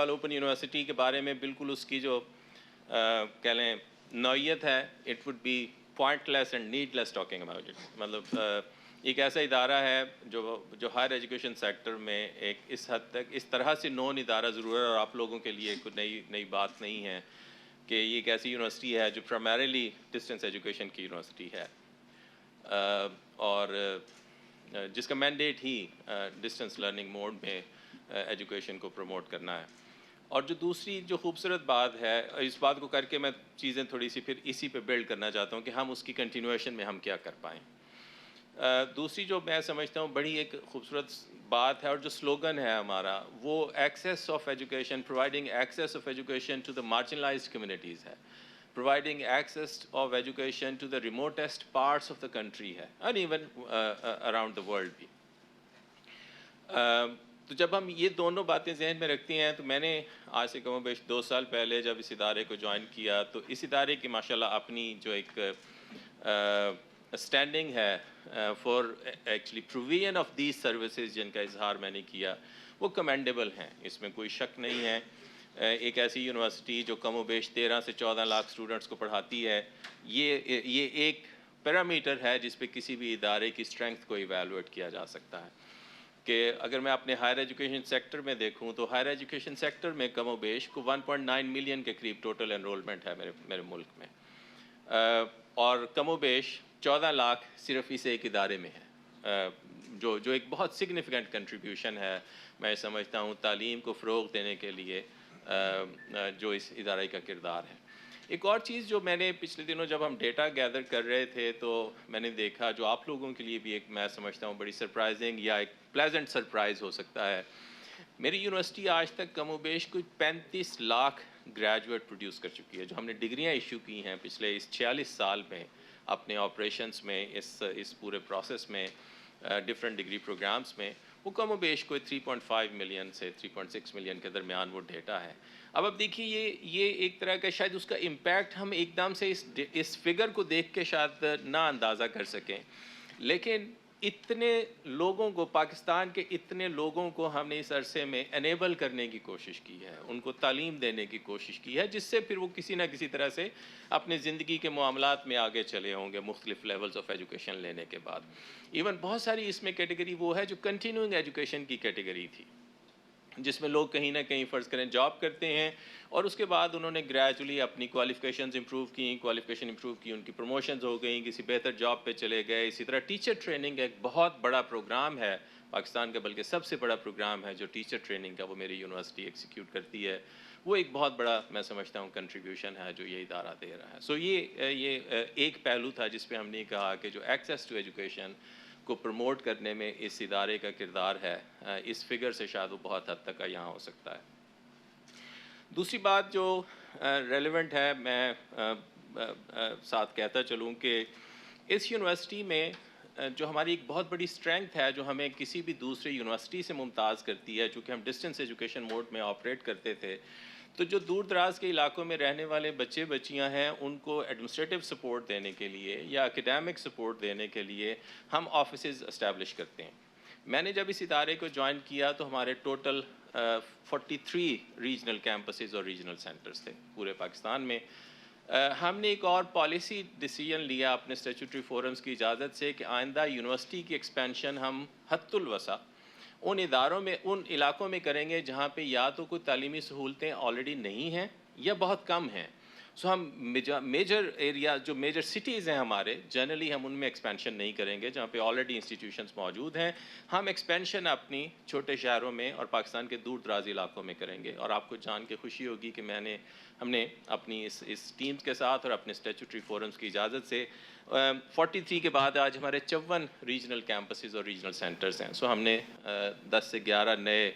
سال open university کے بارے میں بالکل اس کی جو کہہ لیں نوعیت ہے، it would be pointless and needless talking about it. مطلب ایک ایسا ادارہ ہے جو ہائر ایجوکیشن سیکٹر میں ایک اس حد تک اس طرح سے نون ادارہ ضرور ہے، اور آپ لوگوں کے لیے کوئی نئی بات نہیں ہے کہ یہ ایک ایسی یونیورسٹی ہے جو پرائمریلی ڈسٹینس ایجوکیشن کی یونیورسٹی ہے، اور جس کا مینڈیٹ ہی ڈسٹینس لرننگ موڈ میں ایجوکیشن کو پروموٹ کرنا ہے. اور جو دوسری جو خوبصورت بات ہے، اس بات کو کر کے میں چیزیں تھوڑی سی پھر اسی پہ بلڈ کرنا چاہتا ہوں کہ ہم اس کی کنٹینویشن میں ہم کیا کر پائیں. دوسری جو میں سمجھتا ہوں بڑی ایک خوبصورت بات ہے اور جو سلوگن ہے ہمارا، وہ access of education, providing access of education to the marginalized communities ہے، providing access of education to the remotest parts of the country ہے، and even around the world بھی. تو جب ہم یہ دونوں باتیں ذہن میں رکھتے ہیں تو میں نے آج سے کم و بیش 2 سال پہلے جب اس ادارے کو جوائن کیا تو اس ادارے کی ماشاءاللہ اپنی جو ایک اسٹینڈنگ ہے for actually provision of these services جن کا اظہار میں نے کیا، وہ کمینڈیبل ہیں، اس میں کوئی شک نہیں ہے. ایک ایسی یونیورسٹی جو کم و بیش 13 سے 14 لاکھ اسٹوڈنٹس کو پڑھاتی ہے، یہ ایک پیرامیٹر ہے جس پہ کسی بھی ادارے کی اسٹرینگتھ کو ایویلویٹ کیا جا سکتا ہے. کہ اگر میں اپنے ہائر ایجوکیشن سیکٹر میں دیکھوں تو ہائر ایجوکیشن سیکٹر میں کم و بیش کو 1.9 ملین کے قریب ٹوٹل انرولمنٹ ہے میرے ملک میں، اور کم و بیش 14 لاکھ صرف اس ایک ادارے میں ہے، جو ایک بہت سگنیفیکنٹ کنٹریبیوشن ہے میں سمجھتا ہوں تعلیم کو فروغ دینے کے لیے جو اس ادارے کا کردار ہے. ایک اور چیز جو میں نے پچھلے دنوں جب ہم ڈیٹا گیدر کر رہے تھے تو میں نے دیکھا، جو آپ لوگوں کے لیے بھی ایک میں سمجھتا ہوں بڑی سرپرائزنگ یا ایک پلیزنٹ سرپرائز ہو سکتا ہے. میری یونیورسٹی آج تک کم و بیش کوئی 35 لاکھ گریجویٹ پروڈیوس کر چکی ہے. جو ہم نے ڈگریاں ایشو کی ہیں پچھلے اس 46 سال میں اپنے آپریشنس میں، اس پورے پروسیس میں، ڈفرینٹ ڈگری پروگرامز میں، وہ کم و بیش کوئی 3.5 ملین سے 3.6 ملین کے درمیان وہ ڈیٹا ہے. اب دیکھیے یہ ایک طرح کا شاید اس کا امپیکٹ ہم ایک دم سے اس فگر کو دیکھ کے شاید نہ اندازہ کر سکیں، لیکن اتنے لوگوں کو، پاکستان کے اتنے لوگوں کو ہم نے اس عرصے میں انیبل کرنے کی کوشش کی ہے، ان کو تعلیم دینے کی کوشش کی ہے، جس سے پھر وہ کسی نہ کسی طرح سے اپنے زندگی کے معاملات میں آگے چلے ہوں گے مختلف لیولز آف ایجوکیشن لینے کے بعد. ایون بہت ساری اس میں کیٹیگری وہ ہے جو کنٹینیوئنگ ایجوکیشن کی کیٹیگری تھی، جس میں لوگ کہیں نہ کہیں فرض کریں جاب کرتے ہیں اور اس کے بعد انہوں نے گریجولی اپنی کوالیفیکیشنز امپروو کی، ان کی پروموشنز ہو گئیں، کسی بہتر جاب پہ چلے گئے. اسی طرح ٹیچر ٹریننگ ایک بہت بڑا پروگرام ہے پاکستان کا، بلکہ سب سے بڑا پروگرام ہے جو ٹیچر ٹریننگ کا، وہ میری یونیورسٹی ایکسیکیوٹ کرتی ہے. وہ ایک بہت بڑا میں سمجھتا ہوں کنٹریبیوشن ہے جو یہ ادارہ دے رہا ہے. سو یہ ایک پہلو تھا جس پہ ہم نے کہا کہ جو ایکسیس ٹو ایجوکیشن کو پروموٹ کرنے میں اس ادارے کا کردار ہے، اس فگر سے شاید وہ بہت حد تک یہاں ہو سکتا ہے. دوسری بات جو ریلیونٹ ہے، میں ساتھ کہتا چلوں کہ اس یونیورسٹی میں جو ہماری ایک بہت بڑی اسٹرینگتھ ہے، جو ہمیں کسی بھی دوسری یونیورسٹی سے ممتاز کرتی ہے، چونکہ ہم ڈسٹینس ایجوکیشن موڈ میں آپریٹ کرتے تھے، تو جو دور دراز کے علاقوں میں رہنے والے بچے بچیاں ہیں ان کو ایڈمنسٹریٹو سپورٹ دینے کے لیے یا اکیڈیمک سپورٹ دینے کے لیے ہم آفیسز اسٹیبلش کرتے ہیں. میں نے جب اس ادارے کو جوائن کیا تو ہمارے ٹوٹل 43 ریجنل کیمپسز اور ریجنل سینٹرز تھے پورے پاکستان میں. ہم نے ایک اور پالیسی ڈیسیژن لیا اپنے اسٹیچوٹری فورمز کی اجازت سے کہ آئندہ یونیورسٹی کی ایکسپینشن ہم حد الوسع ان اداروں میں، ان علاقوں میں کریں گے جہاں پہ یا تو کوئی تعلیمی سہولتیں آلریڈی نہیں ہیں یا بہت کم ہیں. سو ہم میجر ایریا جو میجر سٹیز ہیں ہمارے، جنرلی ہم ان میں ایکسپینشن نہیں کریں گے جہاں پہ آلریڈی انسٹیٹیوشنز موجود ہیں. ہم ایکسپینشن اپنی چھوٹے شہروں میں اور پاکستان کے دور دراز علاقوں میں کریں گے. اور آپ کو جان کے خوشی ہوگی کہ ہم نے اپنی اس ٹیم کے ساتھ اور اپنے اسٹیچوٹری فورمز کی اجازت سے 43 کے بعد آج ہمارے 54 ریجنل کیمپسز اور ریجنل سینٹرز ہیں. سو ہم نے 10 سے 11 نئے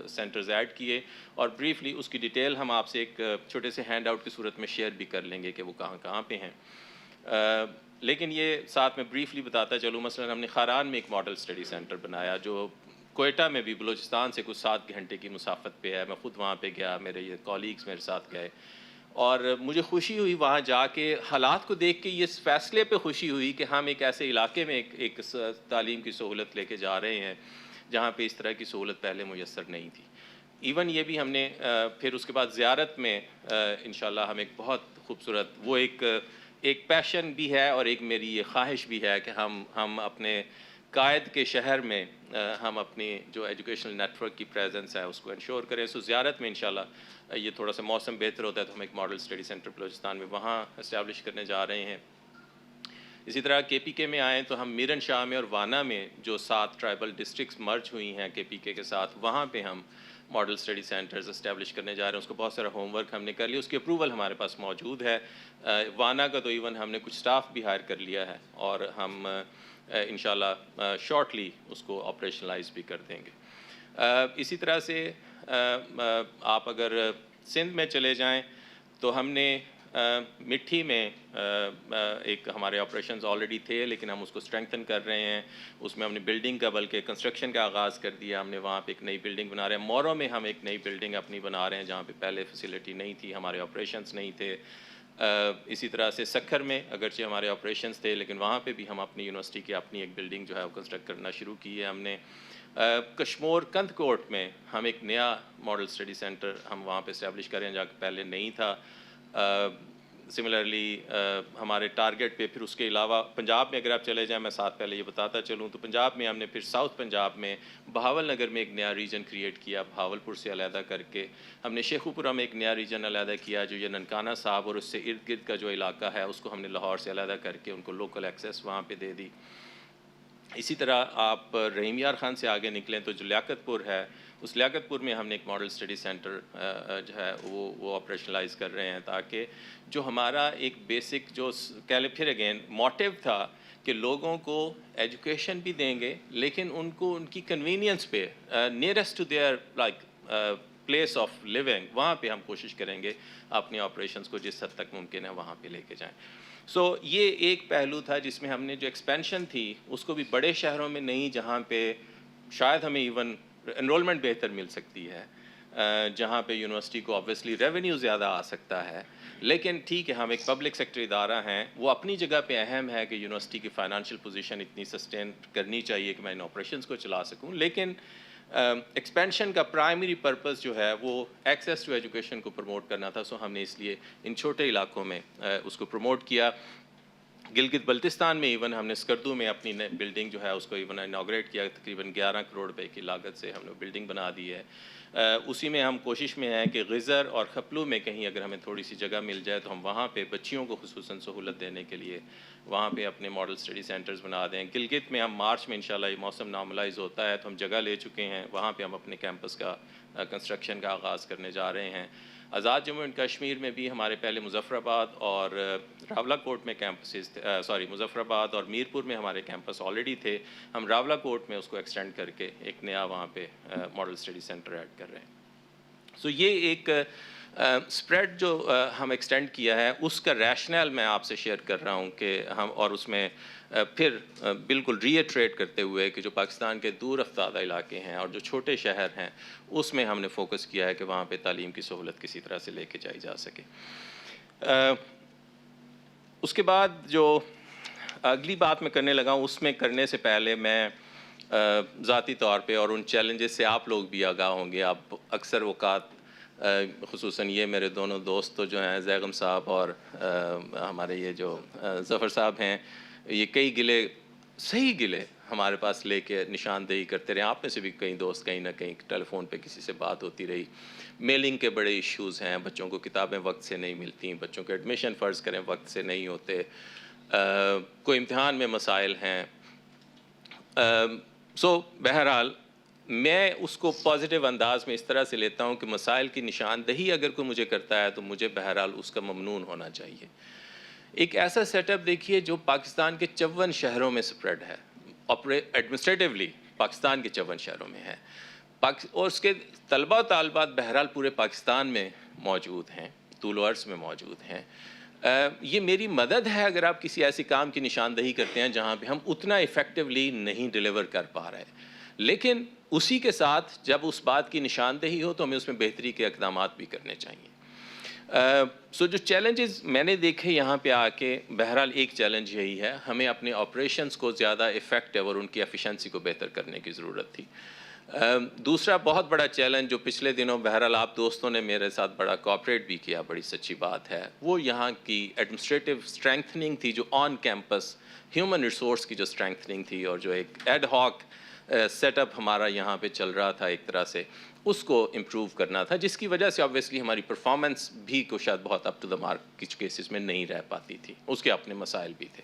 سینٹرز ایڈ کیے، اور بریفلی اس کی ڈیٹیل ہم آپ سے ایک چھوٹے سے ہینڈ آؤٹ کی صورت میں شیئر بھی کر لیں گے کہ وہ کہاں پہ ہیں. لیکن یہ ساتھ میں بریفلی بتاتا چلوں، مثلا ہم نے خاران میں ایک ماڈل اسٹڈی سینٹر بنایا جو کوئٹہ میں بھی بلوچستان سے کچھ 7 گھنٹے کی مسافت پہ ہے. میں خود وہاں پہ گیا، میرے یہ کولیگز میرے ساتھ گئے، اور مجھے خوشی ہوئی وہاں جا کے حالات کو دیکھ کے. اس فیصلے پہ خوشی ہوئی کہ ہم ایک ایسے علاقے میں ایک تعلیم کی سہولت لے کے جا رہے ہیں جہاں پہ اس طرح کی سہولت پہلے میسر نہیں تھی. ایون یہ بھی ہم نے پھر اس کے بعد زیارت میں انشاءاللہ ہم ایک بہت خوبصورت وہ ایک پیشن بھی ہے اور ایک میری یہ خواہش بھی ہے کہ ہم اپنے قائد کے شہر میں ہم اپنی جو ایجوکیشنل نیٹ ورک کی پریزنس ہے اس کو انشور کریں. سو زیارت میں انشاءاللہ یہ تھوڑا سا موسم بہتر ہوتا ہے تو ہم ایک ماڈل اسٹڈی سینٹر بلوچستان میں وہاں اسٹیبلش کرنے جا رہے ہیں. اسی طرح کے پی کے میں آئیں تو ہم میرن شاہ میں اور وانا میں جو 7 ٹرائبل ڈسٹرکٹس مرج ہوئی ہیں کے پی کے ساتھ, وہاں پہ ہم ماڈل اسٹڈی سینٹرز اسٹیبلش کرنے جا رہے ہیں. اس کو بہت سارا ہوم ورک ہم نے کر لیا, اس کی اپروول ہمارے پاس موجود ہے. وانا کا تو ایون ہم نے کچھ سٹاف بھی ہائر کر لیا ہے اور ہم انشاءاللہ شارٹلی اس کو آپریشنلائز بھی کر دیں گے. اسی طرح سے آپ اگر سندھ میں چلے جائیں تو ہم نے مٹھی میں ایک ہمارے آپریشنز آلریڈی تھے لیکن ہم اس کو اسٹرینگتھن کر رہے ہیں. اس میں ہم نے بلڈنگ کا بلکہ کنسٹرکشن کا آغاز کر دیا. ہم نے وہاں پہ ایک نئی بلڈنگ بنا رہے ہیں. مورو میں ہم ایک نئی بلڈنگ اپنی بنا رہے ہیں جہاں پہ پہلے فیسلٹی نہیں تھی, ہمارے آپریشنز نہیں تھے. اسی طرح سے سکھر میں اگرچہ ہمارے آپریشنز تھے لیکن وہاں پہ بھی ہم اپنی یونیورسٹی کی اپنی ایک بلڈنگ جو ہے وہ کنسٹرکٹ کرنا شروع کی ہے ہم نے. کشمور کندھ کوٹ میں ہم ایک نیا ماڈل اسٹڈی سینٹر ہم وہاں پہ اسٹیبلش کریں جہاں پہلے نہیں تھا. سملرلی ہمارے ٹارگٹ پہ پھر اس کے علاوہ پنجاب میں اگر آپ چلے جائیں, میں ساتھ پہلے یہ بتاتا چلوں تو پنجاب میں ہم نے پھر ساؤتھ پنجاب میں بہاول نگر میں ایک نیا ریجن کریٹ کیا بہاول پور سے علیحدہ کر کے. ہم نے شیخوپورہ میں ایک نیا ریجن علیحدہ کیا جو یہ ننکانہ صاحب اور اس سے ارد گرد کا جو علاقہ ہے اس کو ہم نے لاہور سے علیحدہ کر کے ان کو لوکل ایکسیس وہاں پہ دے دی. اسی طرح آپ رحیم یار خان سے آگے نکلیں تو جو لیاقت پور ہے, اس لیاقت پور میں ہم نے ایک ماڈل اسٹڈی سینٹر جو ہے وہ آپریشنلائز کر رہے ہیں تاکہ جو ہمارا ایک بیسک جو پھر اگین موٹیو تھا کہ لوگوں کو ایجوکیشن بھی دیں گے لیکن ان کو ان کی کنوینئنس پہ nearest to their like place of living وہاں پہ ہم کوشش کریں گے اپنے آپریشنس کو جس حد تک ممکن ہے وہاں پہ لے کے جائیں. سو یہ ایک پہلو تھا جس میں ہم نے جو ایکسپینشن تھی اس کو بھی بڑے شہروں میں نہیں جہاں پہ شاید ہمیں ایون انرولمنٹ بہتر مل سکتی ہے, جہاں پہ یونیورسٹی کو آبویسلی ریونیو زیادہ آ سکتا ہے, لیکن ٹھیک ہے ہم ایک پبلک سیکٹر ادارہ ہیں, وہ اپنی جگہ پہ اہم ہے کہ یونیورسٹی کی فائنانشیل پوزیشن اتنی سسٹین کرنی چاہیے کہ میں ان آپریشنس کو چلا سکوں. لیکن ایکسپینشن کا پرائمری پرپز جو ہے وہ ایکسیس ٹو ایجوکیشن کو پروموٹ کرنا تھا. سو ہم نے اس لیے ان چھوٹے علاقوں میں اس کو پروموٹ کیا. گلگت بلتستان میں ایون ہم نے اسکردو میں اپنی بلڈنگ جو ہے اس کو ایون اناگریٹ کیا, تقریباً 11 کروڑ روپے کی لاگت سے ہم نے بلڈنگ بنا دی ہے. اسی میں ہم کوشش میں ہیں کہ غزر اور خپلو میں کہیں اگر ہمیں تھوڑی سی جگہ مل جائے تو ہم وہاں پہ بچیوں کو خصوصاً سہولت دینے کے لیے وہاں پہ اپنے ماڈل اسٹڈی سینٹرز بنا دیں. گلگت میں ہم مارچ میں انشاءاللہ یہ موسم نارملائز ہوتا ہے تو ہم جگہ لے چکے ہیں, وہاں پہ ہم اپنے کیمپس کا کنسٹرکشن کا آغاز کرنے جا رہے ہیں. آزاد جموں اینڈ کشمیر میں بھی ہمارے پہلے مظفر آباد اور راولہ کوٹ میں کیمپسز مظفر آباد اور میر پور میں ہمارے کیمپس آلریڈی تھے. ہم راولہ کوٹ میں اس کو ایکسٹینڈ کر کے ایک نیا وہاں پہ ماڈل اسٹڈی سینٹر ایڈ کر رہے ہیں. سو یہ ایک اسپریڈ جو ہم ایکسٹینڈ کیا ہے اس کا ریشنل میں آپ سے شیئر کر رہا ہوں کہ ہم اور اس میں پھر بالکل ریٹریٹ کرتے ہوئے کہ جو پاکستان کے دور افتادہ علاقے ہیں اور جو چھوٹے شہر ہیں اس میں ہم نے فوکس کیا ہے کہ وہاں پہ تعلیم کی سہولت کسی طرح سے لے کے جائی جا سکے. اس کے بعد جو اگلی بات میں کرنے لگا ہوں اس میں کرنے سے پہلے میں ذاتی طور پہ اور ان چیلنجز سے آپ لوگ بھی آگاہ ہوں گے. آپ اکثر اوقات خصوصاً یہ میرے دونوں دوست جو ہیں زیغم صاحب اور ہمارے یہ جو ظفر صاحب ہیں, یہ کئی گلے صحیح گلے ہمارے پاس لے کے نشاندہی کرتے رہے. آپ میں سے بھی کئی دوست کہیں نہ کہیں ٹیلی فون پہ کسی سے بات ہوتی رہی. میلنگ کے بڑے ایشوز ہیں, بچوں کو کتابیں وقت سے نہیں ملتی, بچوں کے ایڈمیشن فرض کریں وقت سے نہیں ہوتے, کوئی امتحان میں مسائل ہیں. سو بہرحال میں اس کو پازیٹیو انداز میں اس طرح سے لیتا ہوں کہ مسائل کی نشاندہی اگر کوئی مجھے کرتا ہے تو مجھے بہرحال اس کا ممنون ہونا چاہیے. ایک ایسا سیٹ اپ دیکھیے جو پاکستان کے 54 شہروں میں سپریڈ ہے, ایڈمنسٹریٹیولی پاکستان کے 54 شہروں میں ہے, اور اس کے طلبہ و طالبات بہرحال پورے پاکستان میں موجود ہیں, طول و عرض میں موجود ہیں. یہ میری مدد ہے اگر آپ کسی ایسی کام کی نشاندہی کرتے ہیں جہاں پہ ہم اتنا ایفیکٹولی نہیں ڈیلیور کر پا رہے, لیکن اسی کے ساتھ جب اس بات کی نشاندہی ہو تو ہمیں اس میں بہتری کے اقدامات بھی کرنے چاہیے. سو جو چیلنجز میں نے دیکھے یہاں پہ آ کے, بہرحال ایک چیلنج یہی ہے, ہمیں اپنے آپریشنز کو زیادہ افیکٹو اور ان کی ایفیشنسی کو بہتر کرنے کی ضرورت تھی. دوسرا بہت بڑا چیلنج جو پچھلے دنوں بہرحال آپ دوستوں نے میرے ساتھ بڑا کوآپریٹ بھی کیا، بڑی سچی بات ہے، وہ یہاں کی ایڈمنسٹریٹو اسٹرینتھننگ تھی، جو آن کیمپس ہیومن ریسورس کی جو اسٹرینتھننگ تھی، اور جو ایک ایڈ ہاک سیٹ اپ ہمارا یہاں پہ چل رہا تھا ایک طرح سے، اس کو امپروو کرنا تھا، جس کی وجہ سے آبویسلی ہماری پرفارمنس بھی کو شاید بہت اپ ٹو دا مارک کچھ کیسز میں نہیں رہ پاتی تھی، اس کے اپنے مسائل بھی تھے۔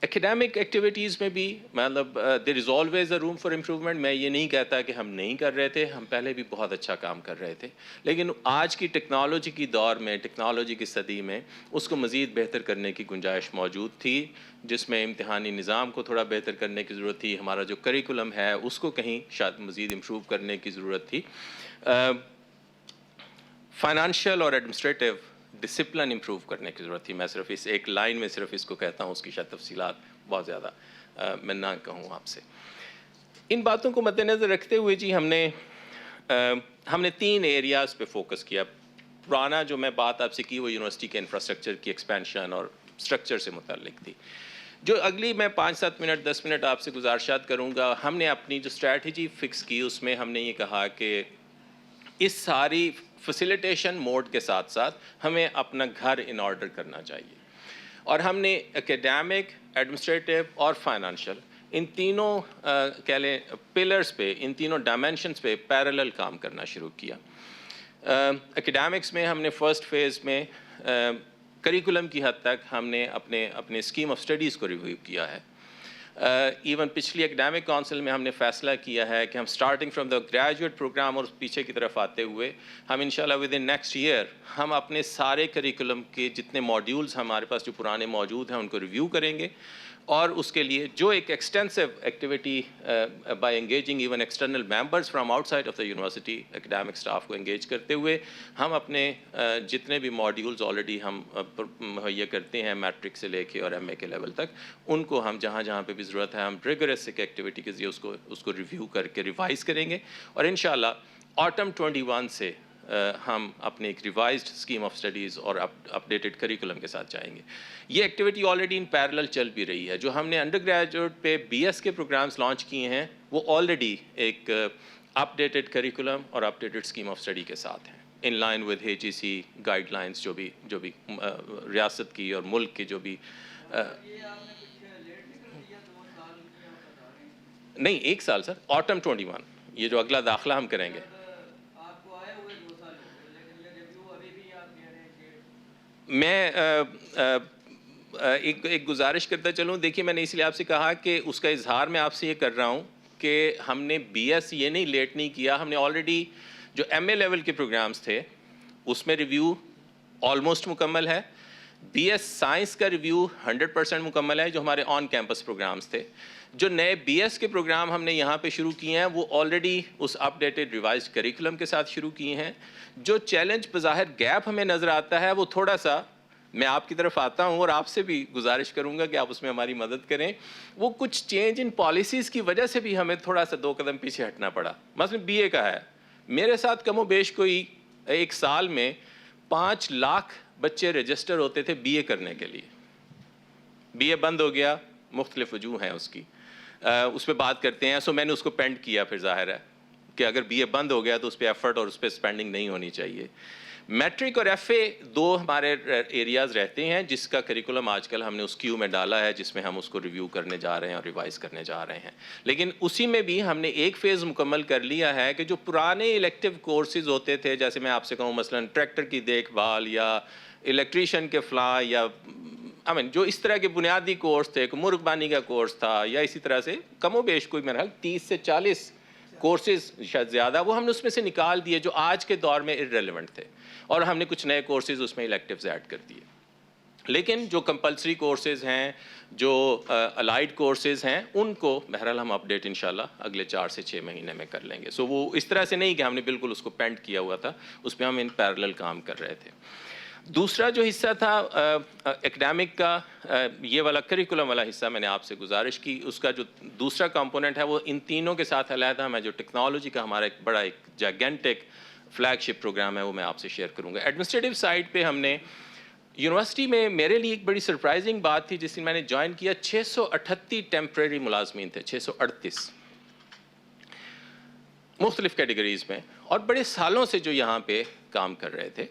ایکیڈیمک ایکٹیویٹیز میں بھی مطلب there is always a room for improvement. میں یہ نہیں کہتا کہ ہم نہیں کر رہے تھے، ہم پہلے بھی بہت اچھا کام کر رہے تھے، لیکن آج کی ٹیکنالوجی کی دور میں، ٹیکنالوجی کی صدی میں اس کو مزید بہتر کرنے کی گنجائش موجود تھی، جس میں امتحانی نظام کو تھوڑا بہتر کرنے کی ضرورت تھی، ہمارا جو کریکولم ہے اس کو کہیں شاید مزید امپروو کرنے کی ضرورت تھی، فائنانشیل اور ایڈمنسٹریٹو ڈسپلن امپروو کرنے کی ضرورت تھی۔ میں صرف اس ایک لائن میں صرف اس کو کہتا ہوں، اس کی شاید تفصیلات بہت زیادہ میں نہ کہوں آپ سے۔ ان باتوں کو مد نظر رکھتے ہوئے جی ہم نے 3 ایریاز پہ فوکس کیا۔ پرانا جو میں بات آپ سے کی وہ یونیورسٹی کے انفراسٹرکچر کی ایکسپینشن اور اسٹرکچر سے متعلق تھی۔ جو اگلی میں 5-7 منٹ 10 منٹ آپ سے گزارشات کروں گا، ہم نے اپنی جو اسٹریٹجی فکس کی اس میں ہم نے یہ کہا کہ اس ساری فیسیلیٹیشن موڈ کے ساتھ ساتھ ہمیں اپنا گھر ان آرڈر کرنا چاہیے، اور ہم نے اکیڈیمک، ایڈمنسٹریٹو اور فائنانشیل ان تینوں کہہ لیں پلرز پہ، ان تینوں ڈائمینشنز پہ پیرلل کام کرنا شروع کیا۔ اکیڈیمکس میں ہم نے فرسٹ فیز میں کریکولم کی حد تک ہم نے اپنے اسکیم آف اسٹڈیز کو ریویو کیا ہے۔ ایون پچھلی اکیڈیمک کونسل میں ہم نے فیصلہ کیا ہے کہ ہم starting from the graduate program اور پیچھے کی طرف آتے ہوئے ہم انشاءاللہ ود ان نیکسٹ ایئر ہم اپنے سارے کریکولم کے جتنے ماڈیولز ہمارے پاس جو پرانے موجود ہیں ان کو ریویو کریں گے، اور اس کے لیے جو ایک extensive activity by engaging even external members from out side of the university, academic staff کو انگیج کرتے ہوئے ہم اپنے جتنے بھی ماڈیولز آلریڈی ہم مہیا کرتے ہیں میٹرک سے لے کے اور ایم اے کے لیول تک، ان کو ہم جہاں جہاں پہ بھی ضرورت ہے ہم ریگرس ایکٹیویٹی کے ذریعے اس کو ریویو کر کے ریوائز کریں گے، اور انشاءاللہ آٹم 21 سے ہم اپنے ایک ریوائزڈ اسکیم آف اسٹڈیز اور اپڈیٹڈ کریکولم کے ساتھ جائیں گے۔ یہ ایکٹیویٹی آلریڈی ان پیرلل چل بھی رہی ہے۔ جو ہم نے انڈر گریجویٹ پہ بی ایس کے پروگرامز لانچ کیے ہیں وہ آلریڈی ایک اپڈیٹڈ کریکولم اور اپڈیٹڈ اسکیم آف اسٹڈی کے ساتھ ہیں، in line with A G C guidelines جو بھی ریاست کی اور ملک کی جو بھی نہیں 1 سال سر، آٹم 21 یہ جو اگلا داخلہ ہم کریں گے۔ میں ایک گزارش کرتا چلوں، دیکھیے میں نے اس لیے آپ سے کہا کہ اس کا اظہار میں آپ سے یہ کر رہا ہوں کہ ہم نے بی ایس یہ نہیں لیٹ نہیں کیا، ہم نے آلریڈی جو ایم اے لیول کے پروگرامز تھے اس میں ریویو آلموسٹ مکمل ہے، بی ایس سائنس کا ریویو 100% مکمل ہے جو ہمارے آن کیمپس پروگرامز تھے۔ جو نئے بی ایس کے پروگرام ہم نے یہاں پہ شروع کیے ہیں وہ آلریڈی اس اپڈیٹڈ ریوائزڈ کریکولم کے ساتھ شروع کیے ہیں۔ جو چیلنج بظاہر گیپ ہمیں نظر آتا ہے وہ تھوڑا سا، میں آپ کی طرف آتا ہوں اور آپ سے بھی گزارش کروں گا کہ آپ اس میں ہماری مدد کریں، وہ کچھ چینج ان پالیسیز کی وجہ سے بھی ہمیں تھوڑا سا 2 قدم پیچھے ہٹنا پڑا۔ مثلا بی اے کا ہے، میرے ساتھ کم و بیش کوئی 1 سال میں 5 لاکھ بچے رجسٹر ہوتے تھے بی اے کرنے کے لیے۔ بی اے بند ہو گیا، مختلف وجوہ ہیں اس کی، اس پہ بات کرتے ہیں، سو میں نے اس کو پینڈ کیا، پھر ظاہر ہے کہ اگر بی اے بند ہو گیا تو اس پہ ایفرٹ اور اس پہ اسپینڈنگ نہیں ہونی چاہیے۔ میٹرک اور ایف اے 2 ہمارے ایریاز رہتے ہیں جس کا کریکولم آج کل ہم نے اس کیو میں ڈالا ہے، جس میں ہم اس کو ریویو کرنے جا رہے ہیں اور ریوائز کرنے جا رہے ہیں، لیکن اسی میں بھی ہم نے ایک فیز مکمل کر لیا ہے کہ جو پرانے الیکٹیو کورسز ہوتے تھے، جیسے میں آپ سے کہوں مثلا ٹریکٹر کی دیکھ بھال یا الیکٹریشین کے فلاں یا جو اس طرح کے بنیادی کورس تھے، مرغ بانی کا کورس تھا، یا اسی طرح سے کم و بیش کوئی میرا 30 سے 40 کورسز شاید زیادہ، وہ ہم نے اس میں سے نکال دیے جو آج کے دور میں ارریلیونٹ تھے، اور ہم نے کچھ نئے کورسز اس میں الیکٹیوز ایڈ کر دیے۔ لیکن جو کمپلسری کورسز ہیں، جو الائڈ کورسز ہیں، ان کو بہرحال ہم اپڈیٹ انشاءاللہ اگلے 4 سے 6 مہینے میں کر لیں گے۔ سو وہ اس طرح سے نہیں کہ ہم نے بالکل اس کو پینڈ کیا ہوا تھا، اس پہ ہم ان پیرلل کام کر رہے تھے۔ دوسرا جو حصہ تھا ایکڈیمک کا، یہ والا کریکولم والا حصہ میں نے آپ سے گزارش کی، اس کا جو دوسرا کمپوننٹ ہے وہ ان تینوں کے ساتھ علیحدہ میں جو ٹیکنالوجی کا ہمارا ایک بڑا ایک جیگنٹک فلیگ شپ پروگرام ہے وہ میں آپ سے شیئر کروں گا۔ ایڈمنسٹریٹو سائڈ پہ ہم نے یونیورسٹی میں میرے لیے ایک بڑی سرپرائزنگ بات تھی جس دن میں نے جوائن کیا، 638 ٹیمپریری ملازمین تھے، 638۔ مختلف کیٹیگریز میں، اور بڑے سالوں سے جو یہاں پہ کام کر رہے تھے.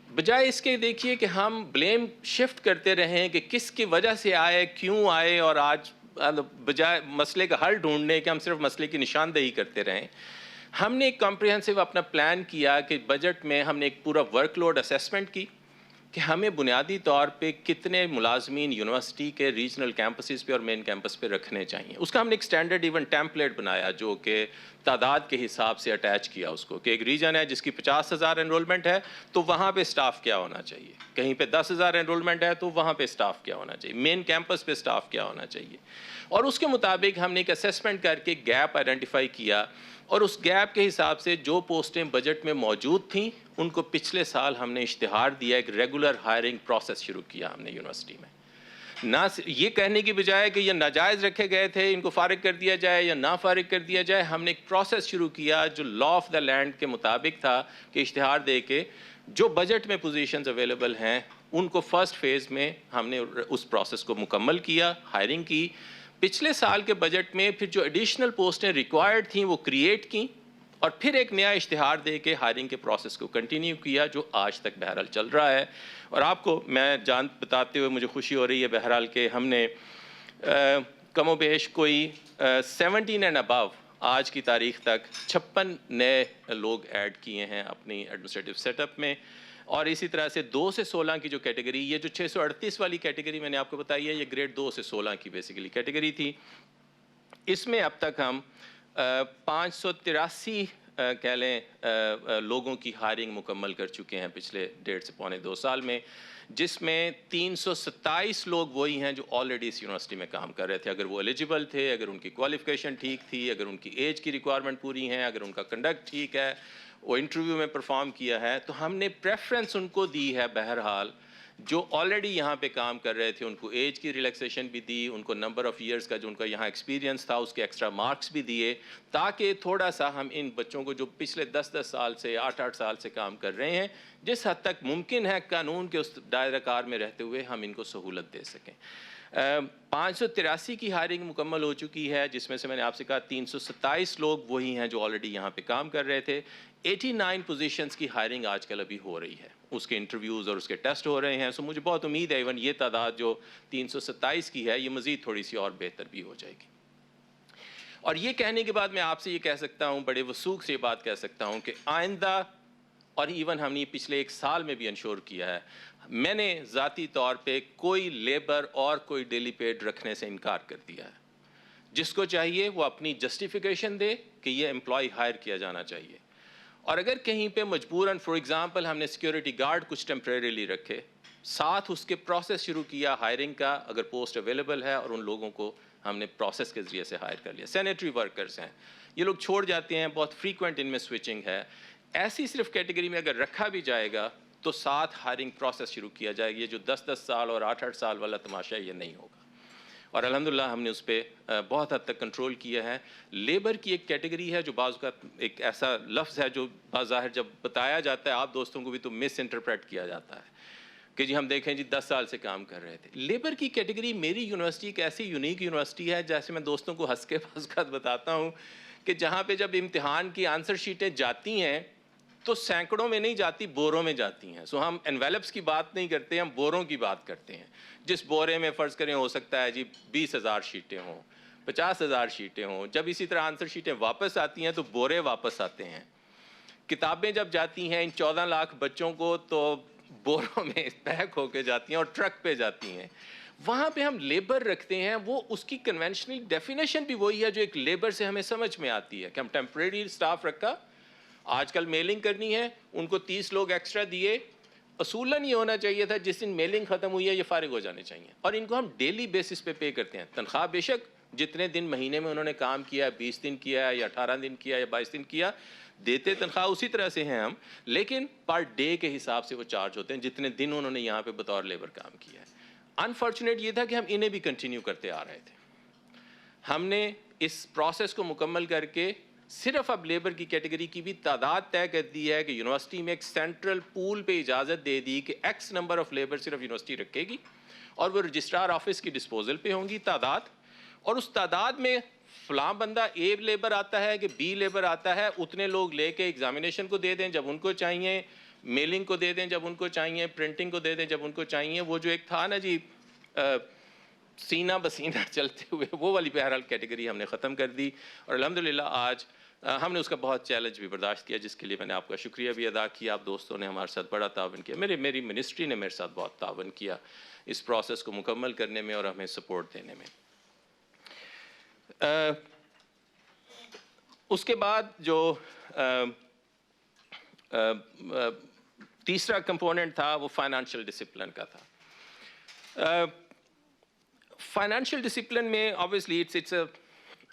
بجائے اس کے دیکھیے کہ ہم بلیم شفٹ کرتے رہیں کہ کس کی وجہ سے آئے، کیوں آئے، اور آج بجائے مسئلے کا حل ڈھونڈنے کہ ہم صرف مسئلے کی نشاندہی کرتے رہیں، ہم نے ایک کمپریہنسو اپنا پلان کیا کہ بجٹ میں ہم نے ایک پورا ورک لوڈ اسیسمنٹ کی کہ ہمیں بنیادی طور پہ کتنے ملازمین یونیورسٹی کے ریجنل کیمپسز پہ اور مین کیمپس پہ رکھنے چاہیے. اس کا ہم نے ایک اسٹینڈرڈ ایون ٹیمپلیٹ بنایا جو کہ تعداد کے حساب سے اٹیچ کیا اس کو، کہ ایک ریجن ہے جس کی 50,000 انرولمنٹ ہے تو وہاں پہ سٹاف کیا ہونا چاہیے، کہیں پہ 10,000 انرولمنٹ ہے تو وہاں پہ سٹاف کیا ہونا چاہیے، مین کیمپس پہ سٹاف کیا ہونا چاہیے. اور اس کے مطابق ہم نے ایک اسیسمنٹ کر کے گیپ آئیڈینٹیفائی کیا، اور اس گیپ کے حساب سے جو پوسٹیں بجٹ میں موجود تھیں ان کو پچھلے سال ہم نے اشتہار دیا، ایک ریگولر ہائرنگ پروسیس شروع کیا ہم نے یونیورسٹی میں. نہ یہ کہنے کی بجائے کہ یہ ناجائز رکھے گئے تھے ان کو فارغ کر دیا جائے یا نہ فارغ کر دیا جائے، ہم نے ایک پروسیس شروع کیا جو لا آف دا لینڈ کے مطابق تھا کہ اشتہار دے کے جو بجٹ میں پوزیشنز اویلیبل ہیں ان کو فرسٹ فیز میں ہم نے اس پروسیس کو مکمل کیا، ہائرنگ کی. پچھلے سال کے بجٹ میں پھر جو ایڈیشنل پوسٹیں ریکوائرڈ تھیں وہ کریٹ کی، اور پھر ایک نیا اشتہار دے کے ہائرنگ کے پروسیس کو کنٹینیو کیا جو آج تک بہرحال چل رہا ہے. اور آپ کو میں بتاتے ہوئے مجھے خوشی ہو رہی ہے بہرحال کہ ہم نے کم و بیش کوئی 17 اینڈ ابو آج کی تاریخ تک 56 نئے لوگ ایڈ کیے ہیں اپنی ایڈمنسٹریٹو سیٹ اپ میں. اور اسی طرح سے 2 سے 16 کی جو کیٹیگری، یہ جو 638 والی کیٹیگری میں نے آپ کو بتائی ہے، یہ گریڈ 2 سے 16 کی بیسیکلی کیٹیگری تھی. اس میں اب تک ہم 583 کہہ لیں لوگوں کی ہائرنگ مکمل کر چکے ہیں پچھلے 1.5 سے پونے 2 سال میں، جس میں 327 لوگ وہی ہیں جو آلریڈی اس یونیورسٹی میں کام کر رہے تھے. اگر وہ ایلیجیبل تھے، اگر ان کی کوالیفیکیشن ٹھیک تھی، اگر ان کی ایج کی ریکوائرمنٹ پوری ہیں، اگر ان کا کنڈکٹ ٹھیک ہے، وہ انٹرویو میں پرفارم کیا ہے، تو ہم نے پریفرنس ان کو دی ہے. بہرحال جو آلریڈی یہاں پہ کام کر رہے تھے ان کو ایج کی ریلیکسیشن بھی دی، ان کو نمبر آف ایئرس کا جو ان کا یہاں ایکسپیرینس تھا اس کے ایکسٹرا مارکس بھی دیے، تاکہ تھوڑا سا ہم ان بچوں کو جو پچھلے 10 سال سے 8 سال سے کام کر رہے ہیں، جس حد تک ممکن ہے قانون کے اس دائرہ کار میں رہتے ہوئے ہم ان کو سہولت دے سکیں. 583 کی ہائرنگ مکمل ہو چکی ہے، جس میں سے میں نے آپ سے کہا 327 لوگ وہی ہیں جو آلریڈی یہاں پہ کام کر رہے تھے. 89 پوزیشنز کی ہائرنگ آج کل ابھی ہو رہی ہے، اس کے انٹرویوز اور اس کے ٹیسٹ ہو رہے ہیں. سو مجھے بہت امید ہے ایون یہ تعداد جو 327 کی ہے یہ مزید تھوڑی سی اور بہتر بھی ہو جائے گی. اور یہ کہنے کے بعد میں آپ سے یہ کہہ سکتا ہوں، بڑے وثوق سے یہ بات کہہ سکتا ہوں کہ آئندہ، اور ایون ہم نے پچھلے 1 سال میں بھی انشور کیا ہے، میں نے ذاتی طور پہ کوئی لیبر اور کوئی ڈیلی پیڈ رکھنے سے انکار کر دیا ہے. جس کو چاہیے وہ اپنی جسٹیفیکیشن دے کہ یہ امپلائی ہائر کیا جانا چاہیے. اور اگر کہیں پہ مجبوراً فار ایگزامپل ہم نے سیکیورٹی گارڈ کچھ ٹیمپریریلی رکھے، ساتھ اس کے پروسیس شروع کیا ہائرنگ کا، اگر پوسٹ اویلیبل ہے، اور ان لوگوں کو ہم نے پروسیس کے ذریعے سے ہائر کر لیا. سینیٹری ورکرز ہیں، یہ لوگ چھوڑ جاتے ہیں، بہت فریکوینٹ ان میں سوئچنگ ہے. ایسی صرف کیٹیگری میں اگر رکھا بھی جائے گا تو ساتھ ہائرنگ پروسیس شروع کیا جائے گا. یہ جو 10 سال اور 8 سال والا تماشا یہ نہیں ہوگا. اور الحمدللہ ہم نے اس پہ بہت حد تک کنٹرول کیا ہے. لیبر کی ایک کیٹیگری ہے جو بعض اوقات ایک ایسا لفظ ہے جو بظاہر جب بتایا جاتا ہے آپ دوستوں کو بھی تو مس انٹرپریٹ کیا جاتا ہے کہ جی ہم دیکھیں جی 10 سال سے کام کر رہے تھے. لیبر کی کیٹیگری میری یونیورسٹی ایک ایسی یونیک یونیورسٹی ہے، جیسے میں دوستوں کو ہنس کے بعض اوقات بتاتا ہوں کہ جہاں پہ جب امتحان کی آنسر شیٹیں جاتی ہیں تو سینکڑوں میں نہیں جاتی، بوروں میں جاتی ہیں. سو ہم انویلپس کی بات نہیں کرتے، ہم بوروں کی بات کرتے ہیں. جس بورے میں فرض کریں ہو سکتا ہے جی 20,000 شیٹیں ہوں، 50,000 شیٹیں ہوں. جب اسی طرح آنسر شیٹیں واپس آتی ہیں تو بورے واپس آتے ہیں. کتابیں جب جاتی ہیں ان 14 لاکھ بچوں کو تو بوروں میں پیک ہو کے جاتی ہیں اور ٹرک پہ جاتی ہیں. وہاں پہ ہم لیبر رکھتے ہیں، وہ اس کی کنونشنل ڈیفینیشن بھی وہی ہے جو ایک لیبر سے ہمیں سمجھ میں آتی ہے کہ ہم ٹیمپریری سٹاف رکھا. آج کل میلنگ کرنی ہے، ان کو 30 لوگ ایکسٹرا دیے. اصولاً یہ ہونا چاہیے تھا جس دن میلنگ ختم ہوئی ہے یہ فارغ ہو جانے چاہیے، اور ان کو ہم ڈیلی بیسس پہ پے کرتے ہیں. تنخواہ بے شک جتنے دن مہینے میں انہوں نے کام کیا، 20 دن کیا یا 18 دن کیا یا 22 دن کیا، دیتے تنخواہ اسی طرح سے ہیں ہم، لیکن پر ڈے کے حساب سے وہ چارج ہوتے ہیں جتنے دن انہوں نے یہاں پہ بطور لیبر کام کیا ہے. انفارچونیٹ یہ تھا کہ ہم انہیں بھی کنٹینیو کرتے آ رہے تھے. ہم نے اس پروسیس کو مکمل کر کے صرف اب لیبر کی کیٹیگری کی بھی تعداد طے کر دی ہے کہ یونیورسٹی میں ایک سینٹرل پول پہ اجازت دے دی کہ ایکس نمبر آف لیبر صرف یونیورسٹی رکھے گی، اور وہ رجسٹرار آفس کی ڈسپوزل پہ ہوں گی تعداد. اور اس تعداد میں فلاں بندہ اے لیبر آتا ہے کہ بی لیبر آتا ہے، اتنے لوگ لے کے ایگزامینیشن کو دے دیں جب ان کو چاہیے، میلنگ کو دے دیں جب ان کو چاہیے، پرنٹنگ کو دے دیں جب ان کو چاہیے. وہ جو ایک تھا نا جی سینہ بسینہ چلتے ہوئے، وہ والی بہرحال کیٹیگری ہم نے ختم کر دی. اور الحمدللہ آج ہم نے اس کا بہت چیلنج بھی برداشت کیا، جس کے لیے میں نے آپ کا شکریہ بھی ادا کیا. آپ دوستوں نے ہمارے ساتھ بڑا تعاون کیا، میری منسٹری نے میرے ساتھ بہت تعاون کیا اس پروسیس کو مکمل کرنے میں اور ہمیں سپورٹ دینے میں. اس کے بعد جو تیسرا کمپوننٹ تھا وہ فائنانشیل ڈسپلن کا تھا. فائنانشیل ڈسپلن میں آبویسلی